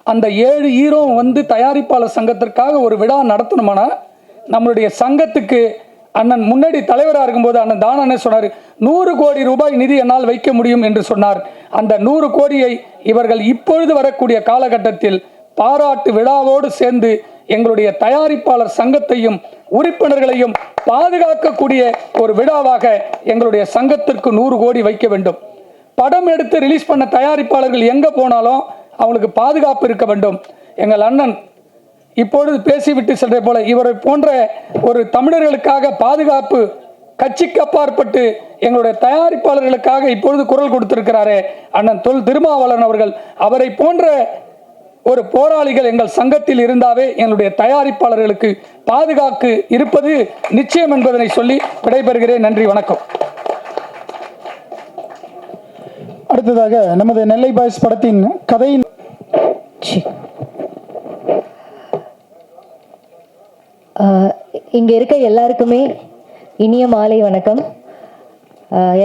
S10: அந்த 7 ஹீரோ வந்து தயாரிப்பாளர் சங்கத்திற்காக ஒரு விழா நடத்தணுமானா நம்மளுடைய சங்கத்துக்கு அண்ணன் முன்னாடி தலைவராக இருக்கும்போது அண்ணன் தானு அண்ணன் சொன்னார், 100 கோடி ரூபாய் நிதி என்னால் வைக்க முடியும் என்று சொன்னார். அந்த 100 கோடியை இவர்கள் இப்பொழுது வரக்கூடிய காலகட்டத்தில் பாராட்டு விழாவோடு சேர்ந்து எங்களுடைய தயாரிப்பாளர் சங்கத்தையும் உறுப்பினர்களையும் பாதுகாக்கக்கூடிய ஒரு விழாவாக எங்களுடைய சங்கத்திற்கு 100 கோடி வைக்க வேண்டும். படம் எடுத்து ரிலீஸ் பண்ண தயாரிப்பாளர்கள் எங்கே போனாலும் அவங்களுக்கு பாதுகாப்பு இருக்க வேண்டும். எங்கள் அண்ணன் இப்பொழுது பேசிவிட்டு சென்ற போல இவரை போன்ற ஒரு தமிழர்களுக்காக பாதுகாப்பு கட்சிக்கு அப்பாற்பட்டு எங்களுடைய தயாரிப்பாளர்களுக்காக இப்பொழுது குரல் கொடுத்திருக்கிறாரே அண்ணன் தொல் திருமாவளவன் அவர்கள், அவரை போன்ற ஒரு போராளிகள் எங்கள் சங்கத்தில் இருந்தாவே எங்களுடைய தயாரிப்பாளர்களுக்கு பாதுகாப்பு இருப்பது நிச்சயம் என்பதனை சொல்லி விடைபெறுகிறேன். நன்றி, வணக்கம்.
S1: அடுத்ததாக நமது நெல்லை பாய்ஸ் படத்தின் கதையின்
S11: இங்கே இருக்க எல்லாருக்குமே இனிய மாலை வணக்கம்.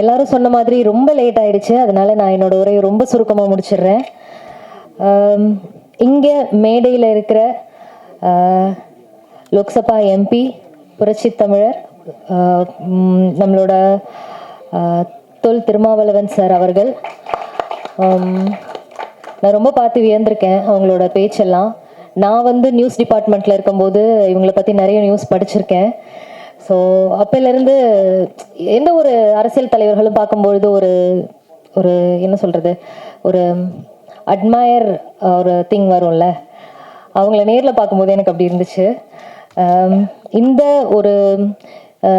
S11: எல்லாரும் சொன்ன மாதிரி ரொம்ப லேட் ஆயிடுச்சு, அதனால நான் என்னோட உரையை ரொம்ப சுருக்கமாக முடிச்சிடுறேன். இங்கே மேடையில் இருக்கிற லோக்சபா எம்பி புரட்சி தமிழர் நம்மளோட தொல் திருமாவளவன் சார் அவர்கள், நான் ரொம்ப பார்த்து வியந்திருக்கேன் அவங்களோட பேச்செல்லாம். நான் வந்து நியூஸ் டிபார்ட்மெண்ட்டில் இருக்கும்போது இவங்களை பற்றி நிறைய நியூஸ் படிச்சிருக்கேன். ஸோ அப்போலேருந்து எந்த ஒரு அரசியல் தலைவர்களும் பார்க்கும்பொழுது ஒரு ஒரு என்ன சொல்கிறது, ஒரு அட்மயர் ஒரு திங் வரும்ல, அவங்கள நேரில் பார்க்கும்போது எனக்கு அப்படி இருந்துச்சு. இந்த ஒரு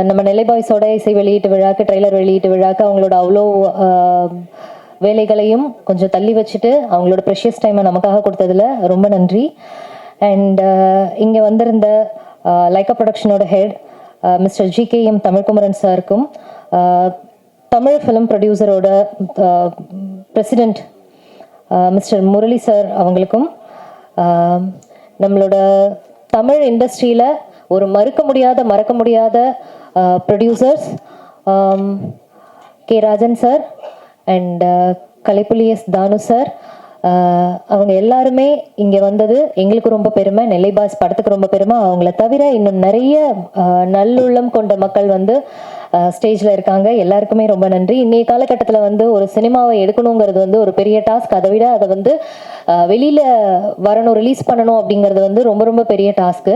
S11: நம்ம நெல்லை பாய்ஸோட இசை வெளியீட்டு விழாக்கு, ட்ரெய்லர் வெளியீட்டு விழாக்கு அவங்களோட அவ்வளோ வேலைகளையும் கொஞ்சம் தள்ளி வச்சுட்டு அவங்களோட ப்ரெஷியஸ் டைமை நமக்காக கொடுத்ததில் ரொம்ப நன்றி. அண்ட் இங்கே வந்திருந்த லைக்கா ப்ரொடக்ஷனோட ஹெட் மிஸ்டர் GKM தமிழ்குமரன் சாருக்கும், தமிழ் ஃபிலிம் ப்ரொடியூசரோட பிரசிடெண்ட் மிஸ்டர் முரளி சார் அவங்களுக்கும், நம்மளோட தமிழ் இண்டஸ்ட்ரியில் ஒரு மறக்க முடியாத producers K Rajan sir and Kalaipuli Thanu sir, அவங்க எல்லாருமே இங்கே வந்தது எங்களுக்கு ரொம்ப பெருமை, நெல்லை பாய்ஸ் படத்துக்கு ரொம்ப பெருமை. அவங்கள தவிர இன்னும் நிறைய நல்லுள்ளம் கொண்ட மக்கள் வந்து ஸ்டேஜில் இருக்காங்க. எல்லாருக்குமே ரொம்ப நன்றி. இன்றைய காலகட்டத்தில் வந்து ஒரு சினிமாவை எடுக்கணுங்கிறது வந்து ஒரு பெரிய டாஸ்க். அதை விட அதை வந்து வெளியில் வரணும், ரிலீஸ் பண்ணணும் அப்படிங்கிறது வந்து ரொம்ப ரொம்ப பெரிய டாஸ்க்கு.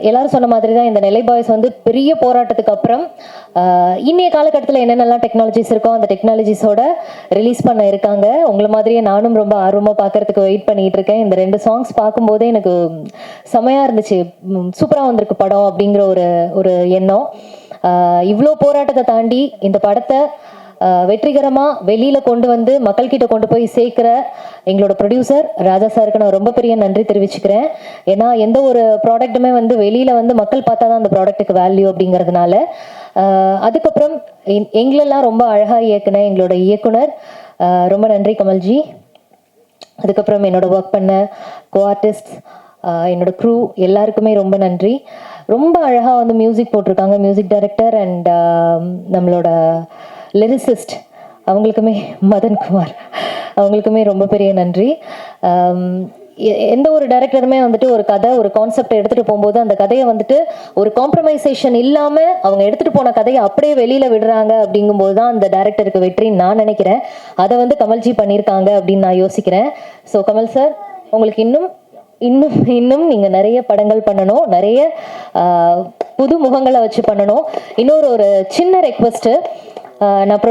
S11: எல்லாரும் சொன்ன மாதிரி தான் இந்த நெல்லை பாய்ஸ் வந்து பெரிய போராட்டத்துக்கு அப்புறம் இன்றைய காலகட்டத்தில் என்னென்னலாம் டெக்னாலஜிஸ் இருக்கோ அந்த டெக்னாலஜிஸோட ரிலீஸ் பண்ண இருக்காங்க. உங்களை மாதிரியே நானும் ரொம்ப ஆர்வமாக பார்க்கறதுக்கு வெயிட் பண்ணிகிட்டு இருக்கேன். இந்த 2 சாங்ஸ் பார்க்கும்போதே எனக்கு செமையாக இருந்துச்சு, சூப்பராக வந்திருக்கு படம் அப்படிங்கிற ஒரு எண்ணம். இவ்வளோ போராட்டத்தை தாண்டி இந்த படத்தை வெற்றிகரமாக வெளியில் கொண்டு வந்து மக்கள்கிட்ட கொண்டு போய் சேர்க்குற எங்களோட ப்ரொடியூசர் ராஜா சாருக்கு நான் ரொம்ப பெரிய நன்றி தெரிவிச்சுக்கிறேன். ஏன்னா எந்த ஒரு ப்ராடக்ட்டுமே வந்து வெளியில் வந்து மக்கள் பார்த்தா தான் அந்த ப்ராடக்ட்டுக்கு வேல்யூ அப்படிங்கிறதுனால. அதுக்கப்புறம் எங்களெல்லாம் ரொம்ப அழகாக இயக்குன எங்களோட இயக்குனர், ரொம்ப நன்றி கமல்ஜி. அதுக்கப்புறம் என்னோட ஒர்க் பண்ண கோ ஆர்டிஸ்ட், என்னோட க்ரூ எல்லாருக்குமே ரொம்ப நன்றி. ரொம்ப அழகாக வந்து மியூசிக் போட்டிருக்காங்க மியூசிக் டைரக்டர் அண்ட் நம்மளோட லிரிசிஸ்ட் அவங்களுக்குமே மதன்குமார் அவங்களுக்குமே ரொம்ப பெரிய நன்றி. எந்த ஒரு டைரக்டருமே வந்துட்டு ஒரு கதை ஒரு கான்செப்டை எடுத்துகிட்டு போகும்போது அந்த கதையை வந்துட்டு ஒரு காம்ப்ரமைசேஷன் இல்லாமல் அவங்க எடுத்துகிட்டு போன கதையை அப்படியே வெளியில் விடுறாங்க அப்படிங்கும்போது தான் அந்த டைரக்டருக்கு வெற்றின்னு நான் நினைக்கிறேன். அதை வந்து கமல்ஜி பண்ணியிருக்காங்க அப்படின்னு நான் யோசிக்கிறேன். ஸோ கமல் சார், உங்களுக்கு இன்னும் இன்னும் இன்னும் நீங்கள் நிறைய படங்கள் பண்ணணும், நிறைய புது முகங்களை வச்சு பண்ணணும். ஒரு சின்ன ரெக்வெஸ்ட்டு, நான்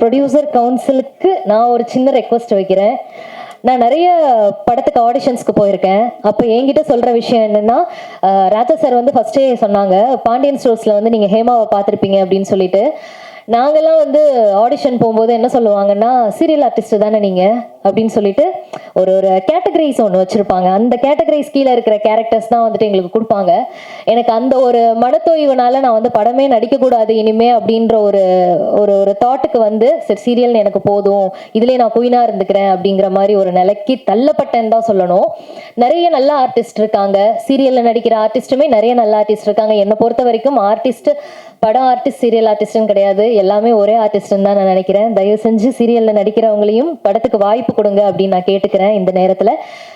S11: ப்ரொடியூசர் கவுன்சிலுக்கு நான் ஒரு சின்ன ரெக்வெஸ்ட் வைக்கிறேன். நான் நிறைய படத்துக்கு ஆடிஷன்ஸ்க்கு போயிருக்கேன். அப்போ என்கிட்ட சொல்கிற விஷயம் என்னென்னா, ராஜா சார் வந்து ஃபஸ்ட்டே சொன்னாங்க, பாண்டியன் ஸ்டோர்ஸில் வந்து நீங்கள் ஹேமாவை பார்த்துருப்பீங்க அப்படின்னு சொல்லிட்டு. நாங்கள்லாம் வந்து ஆடிஷன் போகும்போது என்ன சொல்லுவாங்கன்னா, சீரியல் ஆர்டிஸ்ட் தானே நீங்கள் அப்படின்னு சொல்லிட்டு ஒரு கேட்டகரிஸ் ஒன்று வச்சுருப்பாங்க. அந்த கேட்டகரிஸ் கீழே இருக்கிற கேரக்டர்ஸ் தான் வந்துட்டு எங்களுக்கு கொடுப்பாங்க. எனக்கு அந்த ஒரு மனத்தோய்வுனால நான் வந்து படமே நடிக்கக்கூடாது இனிமே அப்படின்ற ஒரு தாட்டுக்கு வந்து சரி சீரியல் எனக்கு போதும், இதுலேயே நான் குயினாக இருந்துக்கிறேன் அப்படிங்கிற மாதிரி ஒரு நிலைக்கு தள்ளப்பட்டேன்னு தான் சொல்லணும். நிறைய நல்ல ஆர்டிஸ்ட் இருக்காங்க, சீரியலில் நடிக்கிற ஆர்டிஸ்ட்டுமே நிறைய நல்ல ஆர்டிஸ்ட் இருக்காங்க. என்னை பொறுத்த வரைக்கும் படம் ஆர்டிஸ்ட் சீரியல் ஆர்டிஸ்ட்னு கிடையாது, எல்லாமே ஒரே ஆர்டிஸ்ட்னு தான் நான் நினைக்கிறேன். தயவு செஞ்சு சீரியலில் நடிக்கிறவங்களையும் படத்துக்கு வாய்ப்பு கொடுங்க அப்படின்னு நான் கேட்டுக்கிறேன் இந்த நேரத்தில்.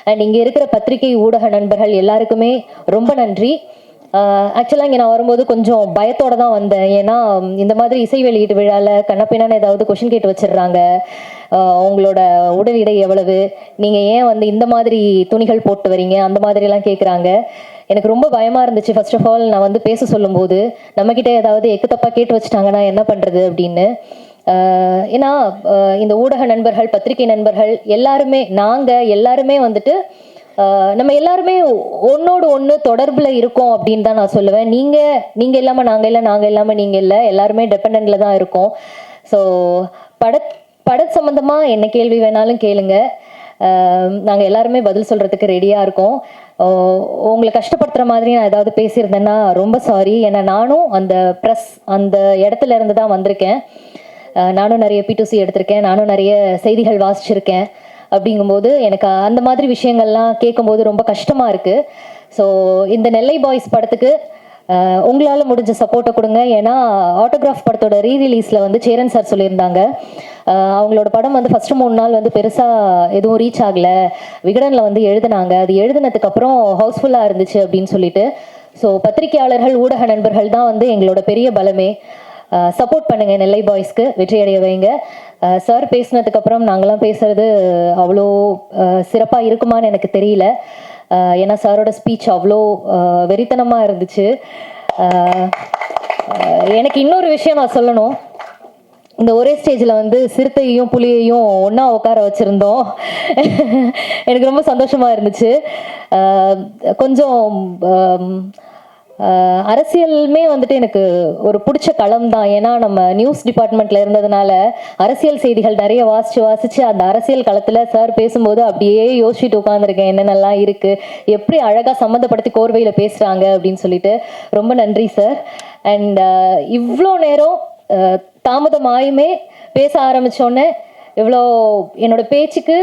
S11: அண்ட் இங்கே இருக்கிற பத்திரிகை ஊடக நண்பர்கள் எல்லாருக்குமே ரொம்ப நன்றி. ஆக்சுவலாக இங்கே நான் வரும்போது கொஞ்சம் பயத்தோட தான் வந்தேன். ஏன்னா இந்த மாதிரி இசை வெளியீட்டு விழாவில் கண்ணப்பின்னான்னு ஏதாவது கொஷின் கேட்டு வச்சிடுறாங்க, உங்களோட உடல் எடை எவ்வளவு, நீங்கள் ஏன் வந்து இந்த மாதிரி துணிகள் போட்டு வரீங்க, அந்த மாதிரிலாம் கேட்குறாங்க. எனக்கு ரொம்ப பயமாக இருந்துச்சு. ஃபர்ஸ்ட் ஆஃப் ஆல் நான் வந்து பேச சொல்லும்போது நம்மக்கிட்ட ஏதாவது எக்கு தப்பாக கேட்டு வச்சுட்டாங்கன்னா என்ன பண்ணுறது அப்படின்னு. ஏன்னா இந்த ஊடக நண்பர்கள், பத்திரிகை நண்பர்கள் எல்லாருமே, நாங்கள் எல்லாருமே வந்துட்டு நம்ம எல்லாருமே ஒன்னோடு ஒன்று தொடர்பில் இருக்கோம் அப்படின்னு தான் நான் சொல்லுவேன். நீங்கள் இல்லாமல் நாங்கள் இல்லை, நாங்கள் இல்லாமல் நீங்கள் இல்லை, எல்லாருமே டிபெண்டில் தான் இருக்கோம். ஸோ பட சம்மந்தமாக என்ன கேள்வி வேணாலும் கேளுங்க, நாங்கள் எல்லாருமே பதில் சொல்கிறதுக்கு ரெடியாக இருக்கோம். உங்களை கஷ்டப்படுத்துகிற மாதிரி நான் ஏதாவது பேசியிருந்தேன்னா ரொம்ப சாரி. ஏன்னா நானும் அந்த இடத்துல இருந்து தான் வந்திருக்கேன். நானும் நிறைய P2C எடுத்திருக்கேன், நானும் நிறைய செய்திகள் வாசிச்சிருக்கேன். அப்படிங்கும்போது எனக்கு அந்த மாதிரி விஷயங்கள்லாம் கேட்கும்போது ரொம்ப கஷ்டமாக இருக்குது. ஸோ இந்த நெல்லை பாய்ஸ் படத்துக்கு உங்களால் முடிஞ்ச சப்போர்ட்டை கொடுங்க. ஏன்னா ஆட்டோகிராஃப் படத்தோட ரீரிலீஸில் வந்து சேரன் சார் சொல்லியிருந்தாங்க, அவங்களோட படம் வந்து ஃபஸ்ட்டு 3 நாள் வந்து பெருசாக எதுவும் ரீச் ஆகலை, விகடனில் வந்து எழுதினாங்க, அது எழுதினதுக்கப்புறம் ஹவுஸ்ஃபுல்லாக இருந்துச்சு அப்படின்னு சொல்லிட்டு. ஸோ பத்திரிகையாளர்கள், ஊடக நண்பர்கள் தான் வந்து எங்களோட பெரிய பலமே. சப்போர்ட் பண்ணுங்கள், நெல்லை பாய்ஸ்க்கு வெற்றி அடைய வைங்க. சார் பேசினதுக்கப்புறம் நாங்களாம் பேசுகிறது அவ்வளோ சிறப்பாக இருக்குமான்னு எனக்கு தெரியல. ஏன்னா சாரோட ஸ்பீச் அவ்வளோ வெறித்தனமாக இருந்துச்சு. எனக்கு இன்னொரு விஷயம் நான் சொல்லணும். இந்த ஒரே ஸ்டேஜில் வந்து சிறுத்தையையும் புலியையும் ஒன்றா உட்கார வச்சுருந்தோம். எனக்கு ரொம்ப சந்தோஷமாக இருந்துச்சு. கொஞ்சம் அரசியலுமே வந்துட்டு எனக்கு ஒரு பிடிச்ச களம் தான். ஏன்னா நம்ம நியூஸ் டிபார்ட்மெண்ட்டில் இருந்ததுனால அரசியல் செய்திகள் நிறைய வாசித்து அந்த அரசியல் களத்தில் சார் பேசும்போது அப்படியே யோசிச்சுட்டு உட்காந்துருக்கேன், என்னென்னலாம் இருக்குது, எப்படி அழகாக சம்மந்தப்படுத்தி கோர்வையில் பேசுகிறாங்க அப்படின்னு சொல்லிட்டு. ரொம்ப நன்றி சார். அண்ட் இவ்வளோ நேரம் தாமதமாயுமே பேச ஆரம்பித்தோன்னே இவ்வளோ என்னோட பேச்சுக்கு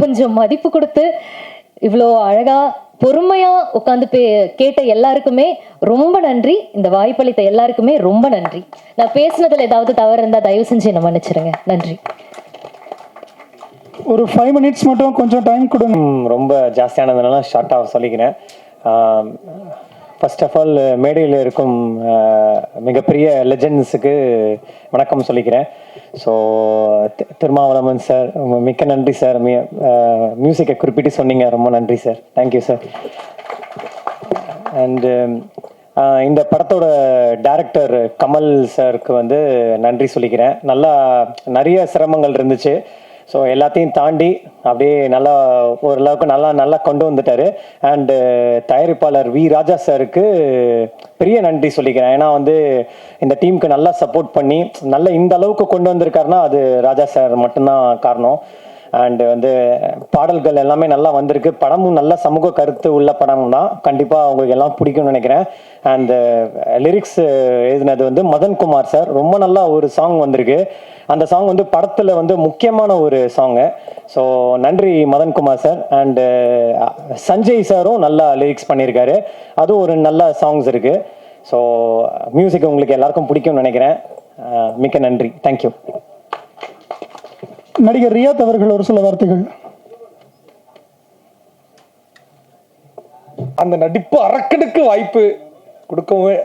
S11: கொஞ்சம் மதிப்பு கொடுத்து இவ்வளோ அழகாக பொறுமையாக உட்காந்து கேட்ட எல்லாருக்குமே ரொம்ப நன்றி. இந்த வாய்ப்பளித்த எல்லாருக்குமே ரொம்ப நன்றி. நான் பேசுனதில் ஏதாவது தவறு இருந்தால் தயவு செஞ்சு என்ன மன்னிச்சிடுங்க. நன்றி.
S1: ஒரு 5 மினிட்ஸ் மட்டும் கொஞ்சம் டைம் கொடுங்க.
S9: ரொம்ப ஜாஸ்தியானதுனால ஷார்ட்டாக சொல்லிக்கிறேன். ஃபர்ஸ்ட் ஆஃப் ஆல் மேடையில் இருக்கும் மிகப்பெரிய லெஜெண்ட்ஸுக்கு வணக்கம் சொல்லிக்கிறேன். ஸோ திருமாவளவன் சார் மிக்க நன்றி சார். மியூசிக்கை குறிப்பிட்டு சொன்னீங்க, ரொம்ப நன்றி சார். Thank you sir. அண்டு இந்த படத்தோட டைரக்டர் கமல் சாருக்கு வந்து நன்றி சொல்லிக்கிறேன். நிறைய சிரமங்கள் இருந்துச்சு. ஸோ எல்லாத்தையும் தாண்டி அப்படியே நல்லா ஓரளவுக்கு நல்லா கொண்டு வந்துட்டார். அண்டு தயாரிப்பாளர் வி ராஜா சாருக்கு பெரிய நன்றி சொல்லிக்கிறேன். ஏன்னா வந்து இந்த டீமுக்கு நல்லா சப்போர்ட் பண்ணி இந்த அளவுக்கு கொண்டு வந்திருக்காருன்னா அது ராஜா சார் மட்டும்தான் காரணம். அண்டு வந்து பாடல்கள் எல்லாமே நல்லா வந்திருக்கு. படமும் நல்ல சமூக கருத்து உள்ள படம் தான். கண்டிப்பாக உங்களுக்கு எல்லாம் பிடிக்கும்னு நினைக்கிறேன். அண்ட் லிரிக்ஸ் எழுதினது வந்து மதன்குமார் சார். ரொம்ப நல்லா ஒரு சாங் வந்திருக்கு. அந்த சாங் வந்து படத்தில் வந்து முக்கியமான ஒரு சாங்கு. ஸோ நன்றி மதன்குமார் சார். அண்டு சஞ்சய் சாரும் நல்லா லிரிக்ஸ் பண்ணியிருக்காரு, அதுவும் ஒரு நல்ல சாங்ஸ் இருக்குது. ஸோ மியூசிக் உங்களுக்கு எல்லாருக்கும் பிடிக்கும்னு நினைக்கிறேன்.
S12: மிக்க நன்றி. தேங்க்யூ.
S1: நடிகர் ரியாத் அவர்கள் ஒரு சில வார்த்தைகள்.
S13: அந்த நடிப்பு அரக்கனுக்கு வாய்ப்பு கொடுக்கவும்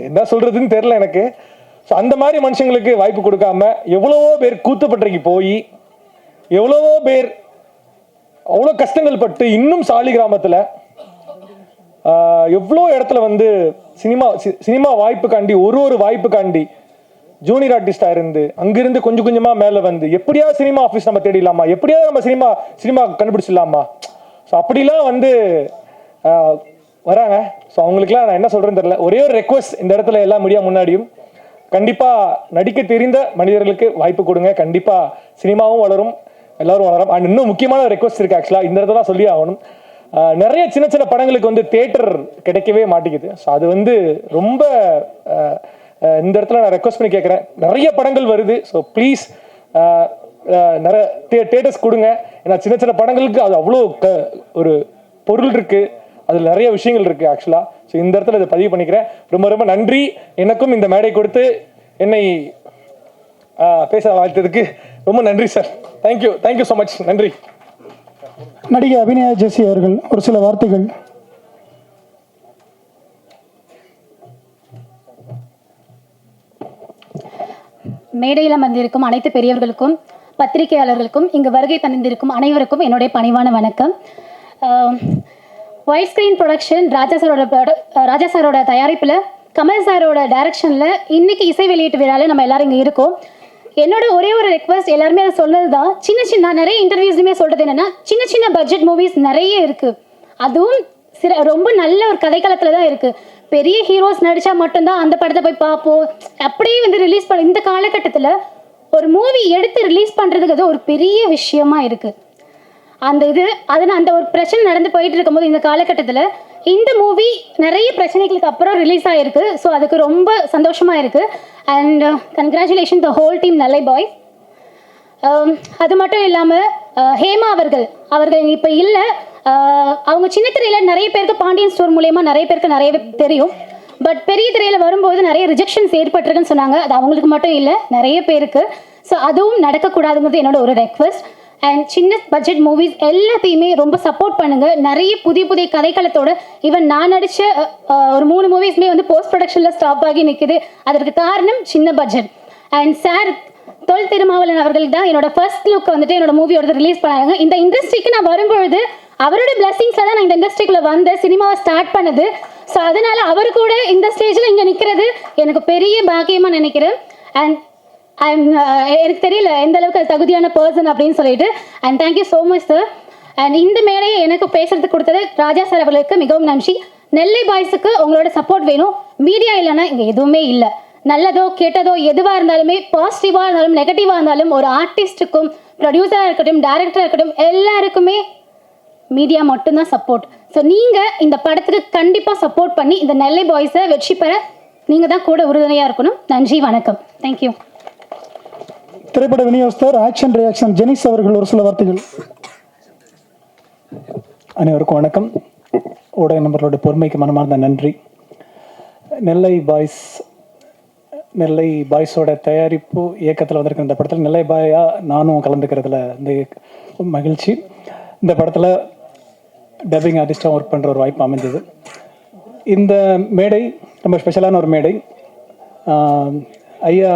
S13: என்ன சொல்றதுன்னு தெரியல எனக்கு. ஸோ அந்த மாதிரி மனுஷங்களுக்கு வாய்ப்பு கொடுக்காம எவ்வளவோ பேர் கூத்துப்பட்டறைக்கு போய் எவ்வளவோ பேர் அவ்வளோ கஷ்டங்கள் பட்டு இன்னும் சாலி கிராமத்தில் எவ்வளோ இடத்துல வந்து சினிமா வாய்ப்புக்காண்டி ஒரு வாய்ப்புக்காண்டி ஜூனியர் ஆர்டிஸ்டாக இருந்து அங்கிருந்து கொஞ்சம் கொஞ்சமாக மேலே வந்து எப்படியாவது சினிமா ஆஃபீஸ் நம்ம தேடிடலாமா, எப்படியாவது நம்ம சினிமா கண்டுபிடிச்சிடலாமா, ஸோ அப்படிலாம் வந்து வராங்க. ஸோ அவங்களுக்குலாம் நான் என்ன சொல்கிறேன்னு தெரியல. ஒரே ஒரு ரெக்வஸ்ட் இந்த இடத்துல எல்லா மீடியா முன்னாடியும், கண்டிப்பாக நடிக்க தெரிந்த மனிதர்களுக்கு வாய்ப்பு கொடுங்க. கண்டிப்பாக சினிமாவும் வளரும், எல்லோரும் வளரும். அண்ட் இன்னும் முக்கியமான ஒரு ரெக்வஸ்ட் இருக்குது ஆக்சுவலாக, இந்த இடத்துல சொல்லி ஆகணும். நிறைய சின்ன சின்ன படங்களுக்கு வந்து தேட்டர் கிடைக்கவே மாட்டேங்குது. ஸோ அது வந்து ரொம்ப இந்த இடத்துல நான் ரெக்வஸ்ட் பண்ணி கேட்குறேன். நிறைய படங்கள் வருது. ஸோ ப்ளீஸ் நிறைய தேட்டர்ஸ் கொடுங்க. ஏன்னா சின்ன சின்ன படங்களுக்கு அது அவ்வளோ ஒரு பொருள் இருக்குது, அதில் நிறைய விஷயங்கள் இருக்குது ஆக்சுவலாக. ஸோ இந்த இடத்துல இதை பதிவு பண்ணிக்கிறேன். ரொம்ப ரொம்ப நன்றி. எனக்கும் இந்த மேடை கொடுத்து என்னை பேச வாழ்த்ததுக்கு ரொம்ப நன்றி சார். Thank you so much. நன்றி.
S1: நடிகை அபிநயா ஜெசி அவர்கள் ஒரு சில வார்த்தைகள்.
S14: மேடையில் வந்திருக்கும் அனைத்து பெரியவர்களுக்கும் பத்திரிகையாளர்களுக்கும் இங்கு வருகை தந்திருக்கும் அனைவருக்கும் என்னுடைய பணிவான வணக்கம். ஒயிட் ஸ்க்ரீன் ப்ரொடக்ஷன் ராஜா சாரோட தயாரிப்பில் கமல் சாரோட டைரக்ஷனில் இன்னைக்கு இசை வெளியீட்டு விழாவில் நம்ம எல்லாரும் இங்கே இருக்கோம். என்னோட ஒரே ஒரு ரெக்வஸ்ட், எல்லாருமே அதை சொன்னது தான், சின்ன நிறைய இன்டர்வியூஸ்லையுமே சொல்கிறது என்னென்னா சின்ன பட்ஜெட் மூவிஸ் நிறைய இருக்குது. அதுவும் ரொம்ப நல்ல ஒரு கதைக்களத்தில் தான் இருக்குது. பெரிய ஹீரோஸ் நடித்தா மட்டும்தான் அந்த படத்தை போய் பார்ப்போம். அப்படியே வந்து ரிலீஸ் பண்ண இந்த காலகட்டத்தில் ஒரு மூவி எடுத்து ரிலீஸ் பண்ணுறதுக்கு அது ஒரு பெரிய விஷயமா இருக்குது. அந்த ஒரு பிரச்சனை நடந்து போயிட்டு இருக்கும்போது இந்த காலகட்டத்தில் இந்த மூவி நிறைய பிரச்சனைகளுக்கு அப்புறம் ரிலீஸ் ஆகிருக்கு. ஸோ அதுக்கு ரொம்ப சந்தோஷமாக இருக்குது. And congratulation the whole team Nellai boys. அது மட்டும் இல்லாமல் ஹேமா அவர்கள் இப்போ இல்லை. அவங்க சின்ன திரையில் நிறைய பேருக்கு பாண்டியன் ஸ்டோர் மூலயமா நிறைய பேருக்கு நிறையவே தெரியும். பட் பெரிய திரையில் வரும்போது நிறைய ரிஜெக்ஷன்ஸ் ஏற்பட்டிருக்குன்னு சொன்னாங்க. அது அவங்களுக்கு மட்டும் இல்லை, நிறைய பேருக்கு. ஸோ அதுவும் நடக்கக்கூடாதுங்கிறது என்னோட ஒரு ரெக்வஸ்ட். அண்ட் சின்ன பட்ஜெட் மூவிஸ் எல்லாத்தையுமே ரொம்ப சப்போர்ட் பண்ணுங்கள். நிறைய புதிய கதைக்களத்தோட ஈவன் நான் நடித்த ஒரு 3 மூவிஸ்மே வந்து போஸ்ட் ப்ரொடக்ஷனில் ஸ்டாப் ஆகி நிற்குது. அதற்கு காரணம் சின்ன budget. And sir Thol Thirumavalavan அவர்கள் தான் என்னோட ஃபர்ஸ்ட் லுக் வந்துட்டு என்னோட மூவியோட ரிலீஸ் பண்ணாங்க. இந்த இண்டஸ்ட்ரிக்கு நான் வரும்பொழுது அவரோட பிளெஸிங்ஸில் தான் நான் இந்த இண்டஸ்ட்ரிக்குள்ளே வந்து சினிமாவை ஸ்டார்ட் பண்ணது. ஸோ அதனால் அவர் கூட இந்த ஸ்டேஜில் இங்கே நிற்கிறது எனக்கு பெரிய பாக்கியமாக நினைக்கிறேன். அண்ட் எனக்கு தெரியல எந்த அளவுக்கு அது தகுதியான பர்சன் அப்படின்னு சொல்லிட்டு. And thank you so much sir. And இந்த மேடையை எனக்கு பேசுறதுக்கு கொடுத்தது ராஜா சார் அவர்களுக்கு மிகவும் நன்றி. நெல்லை பாய்ஸுக்கு உங்களோட சப்போர்ட் வேணும். மீடியா இல்லைன்னா இங்கே எதுவுமே இல்லை. நல்லதோ கெட்டதோ எதுவாக இருந்தாலுமே, பாசிட்டிவாக இருந்தாலும் நெகட்டிவாக இருந்தாலும், ஒரு ஆர்டிஸ்ட்டுக்கும் ப்ரொடியூசராக இருக்கட்டும் டைரக்டராக இருக்கட்டும் எல்லாருக்குமே மீடியா மட்டும்தான் சப்போர்ட். ஸோ நீங்கள் இந்த படத்துக்கு கண்டிப்பாக சப்போர்ட் பண்ணி இந்த நெல்லை பாய்ஸை வெற்றி பெற நீங்கள் தான் கூட உறுதுணையாக இருக்கணும். நன்றி, வணக்கம். தேங்க்யூ.
S1: திரைப்பட விநியோகஸ்தர் ஆக்ஷன் ரியாக்ஷன் ஜெனிஸ் அவர்கள் ஒரு சில வார்த்தைகள்.
S15: அனைவருக்கும் வணக்கம். ஊடக நண்பர்களோட பொறுமைக்கு மனமார்ந்த நன்றி. நெல்லை பாய்ஸோட தயாரிப்பு இயக்கத்தில் வந்திருக்கிற இந்த படத்தில் நெல்லை பாயா நானும் கலந்துக்கிறதுல இந்த மகிழ்ச்சி. இந்த படத்தில் டப்பிங் ஆர்டிஸ்டாக ஒர்க் பண்ணுற ஒரு வாய்ப்பு அமைஞ்சது. இந்த மேடை ரொம்ப ஸ்பெஷலான ஒரு மேடை. ஐயா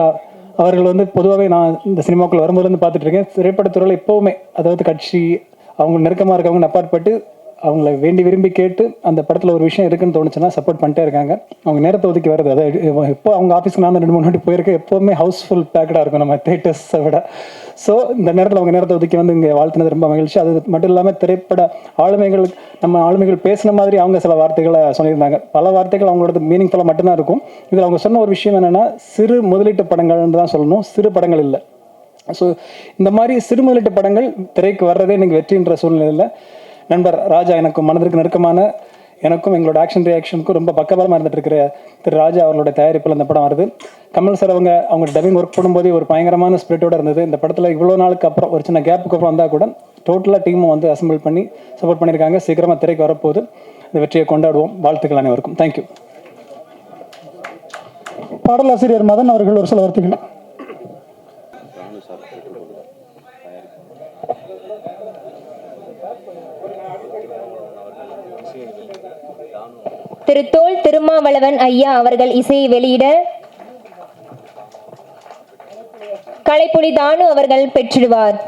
S15: அவர்கள் வந்து பொதுவாகவே நான் இந்த சினிமாக்குள்ள வரும்போது பார்த்துட்டு இருக்கேன். திரைப்படத்துறையில் எப்போவுமே, அதாவது கட்சி அவங்க நெருக்கமாக இருக்கவங்க அப்பாற்பட்டு அவங்கள வேண்டி விரும்பி கேட்டு அந்த படத்தில் ஒரு விஷயம் இருக்குன்னு தோணுச்சுன்னா சப்போர்ட் பண்ணிட்டே இருக்காங்க. அவங்க நேரத்தை ஒதுக்கி வருது. அதாவது எப்போ அவங்க ஆஃபீஸ்க்கு நான் 2-3 வாட்டி போயிருக்கேன். எப்போவுமே ஹவுஸ்ஃபுல் பேக்கடாக இருக்கும் நம்ம தேட்டர்ஸை விட. ஸோ இந்த நேரத்தில் அவங்க நேரத்தை ஒதுக்கி வந்து இங்கே வாழ்த்துனது ரொம்ப மகிழ்ச்சி. அது மட்டும் இல்லாமல் திரைப்பட ஆளுமைகள் பேசின மாதிரி அவங்க சில வார்த்தைகளை சொல்லியிருந்தாங்க. பல வார்த்தைகள் அவங்களோட மீனிங்ஃபுல்லாக மட்டும்தான் இருக்கும். இதில் அவங்க சொன்ன ஒரு விஷயம் என்னென்னா, சிறு முதலீட்டு படங்கள்னு தான் சொல்லணும், சிறு படங்கள் இல்லை. ஸோ இந்த மாதிரி சிறு முதலீட்டு படங்கள் திரைக்கு வர்றதே இன்னைக்கு வெற்றின்ற சூழ்நிலையில் நண்பர் ராஜா எனக்கும் மனதிற்கு நெருக்கமான, எனக்கும் எங்களோட ஆக்ஷன் ரியாக்ஷனுக்கும் ரொம்ப பக்கபலமாக இருந்துட்டு இருக்கிற திரு ராஜா அவர்களோட தயாரிப்பில் இந்த படம் வருது. கமல் சார் அவங்க டப்பிங் ஒர்க் பண்ணும்போதே ஒரு பயங்கரமான ஸ்பிரிட்டோட இருந்தது. இந்த படத்தில் இவ்வளோ நாளுக்கு அப்புறம், ஒரு சின்ன கேப்புக்கு அப்புறம் வந்தால் கூட டோட்டலாக டீமும் வந்து அசம்பிள் பண்ணி சப்போர்ட் பண்ணியிருக்காங்க. சீக்கிரமாக திரைக்கு வரப்போகுது. இந்த வெற்றியை கொண்டாடுவோம். வாழ்த்துக்கள் அனைவருக்கும். தேங்க்யூ.
S1: பாடலாசிரியர் மதன் அவர்கள் ஒரு சில வார்த்தைகள்.
S2: திரு தோல் திருமாவளவன் ஐயா அவர்கள் இசையை வெளியிட கலைப்புலி தானு அவர்கள் பெற்றிடுவார்.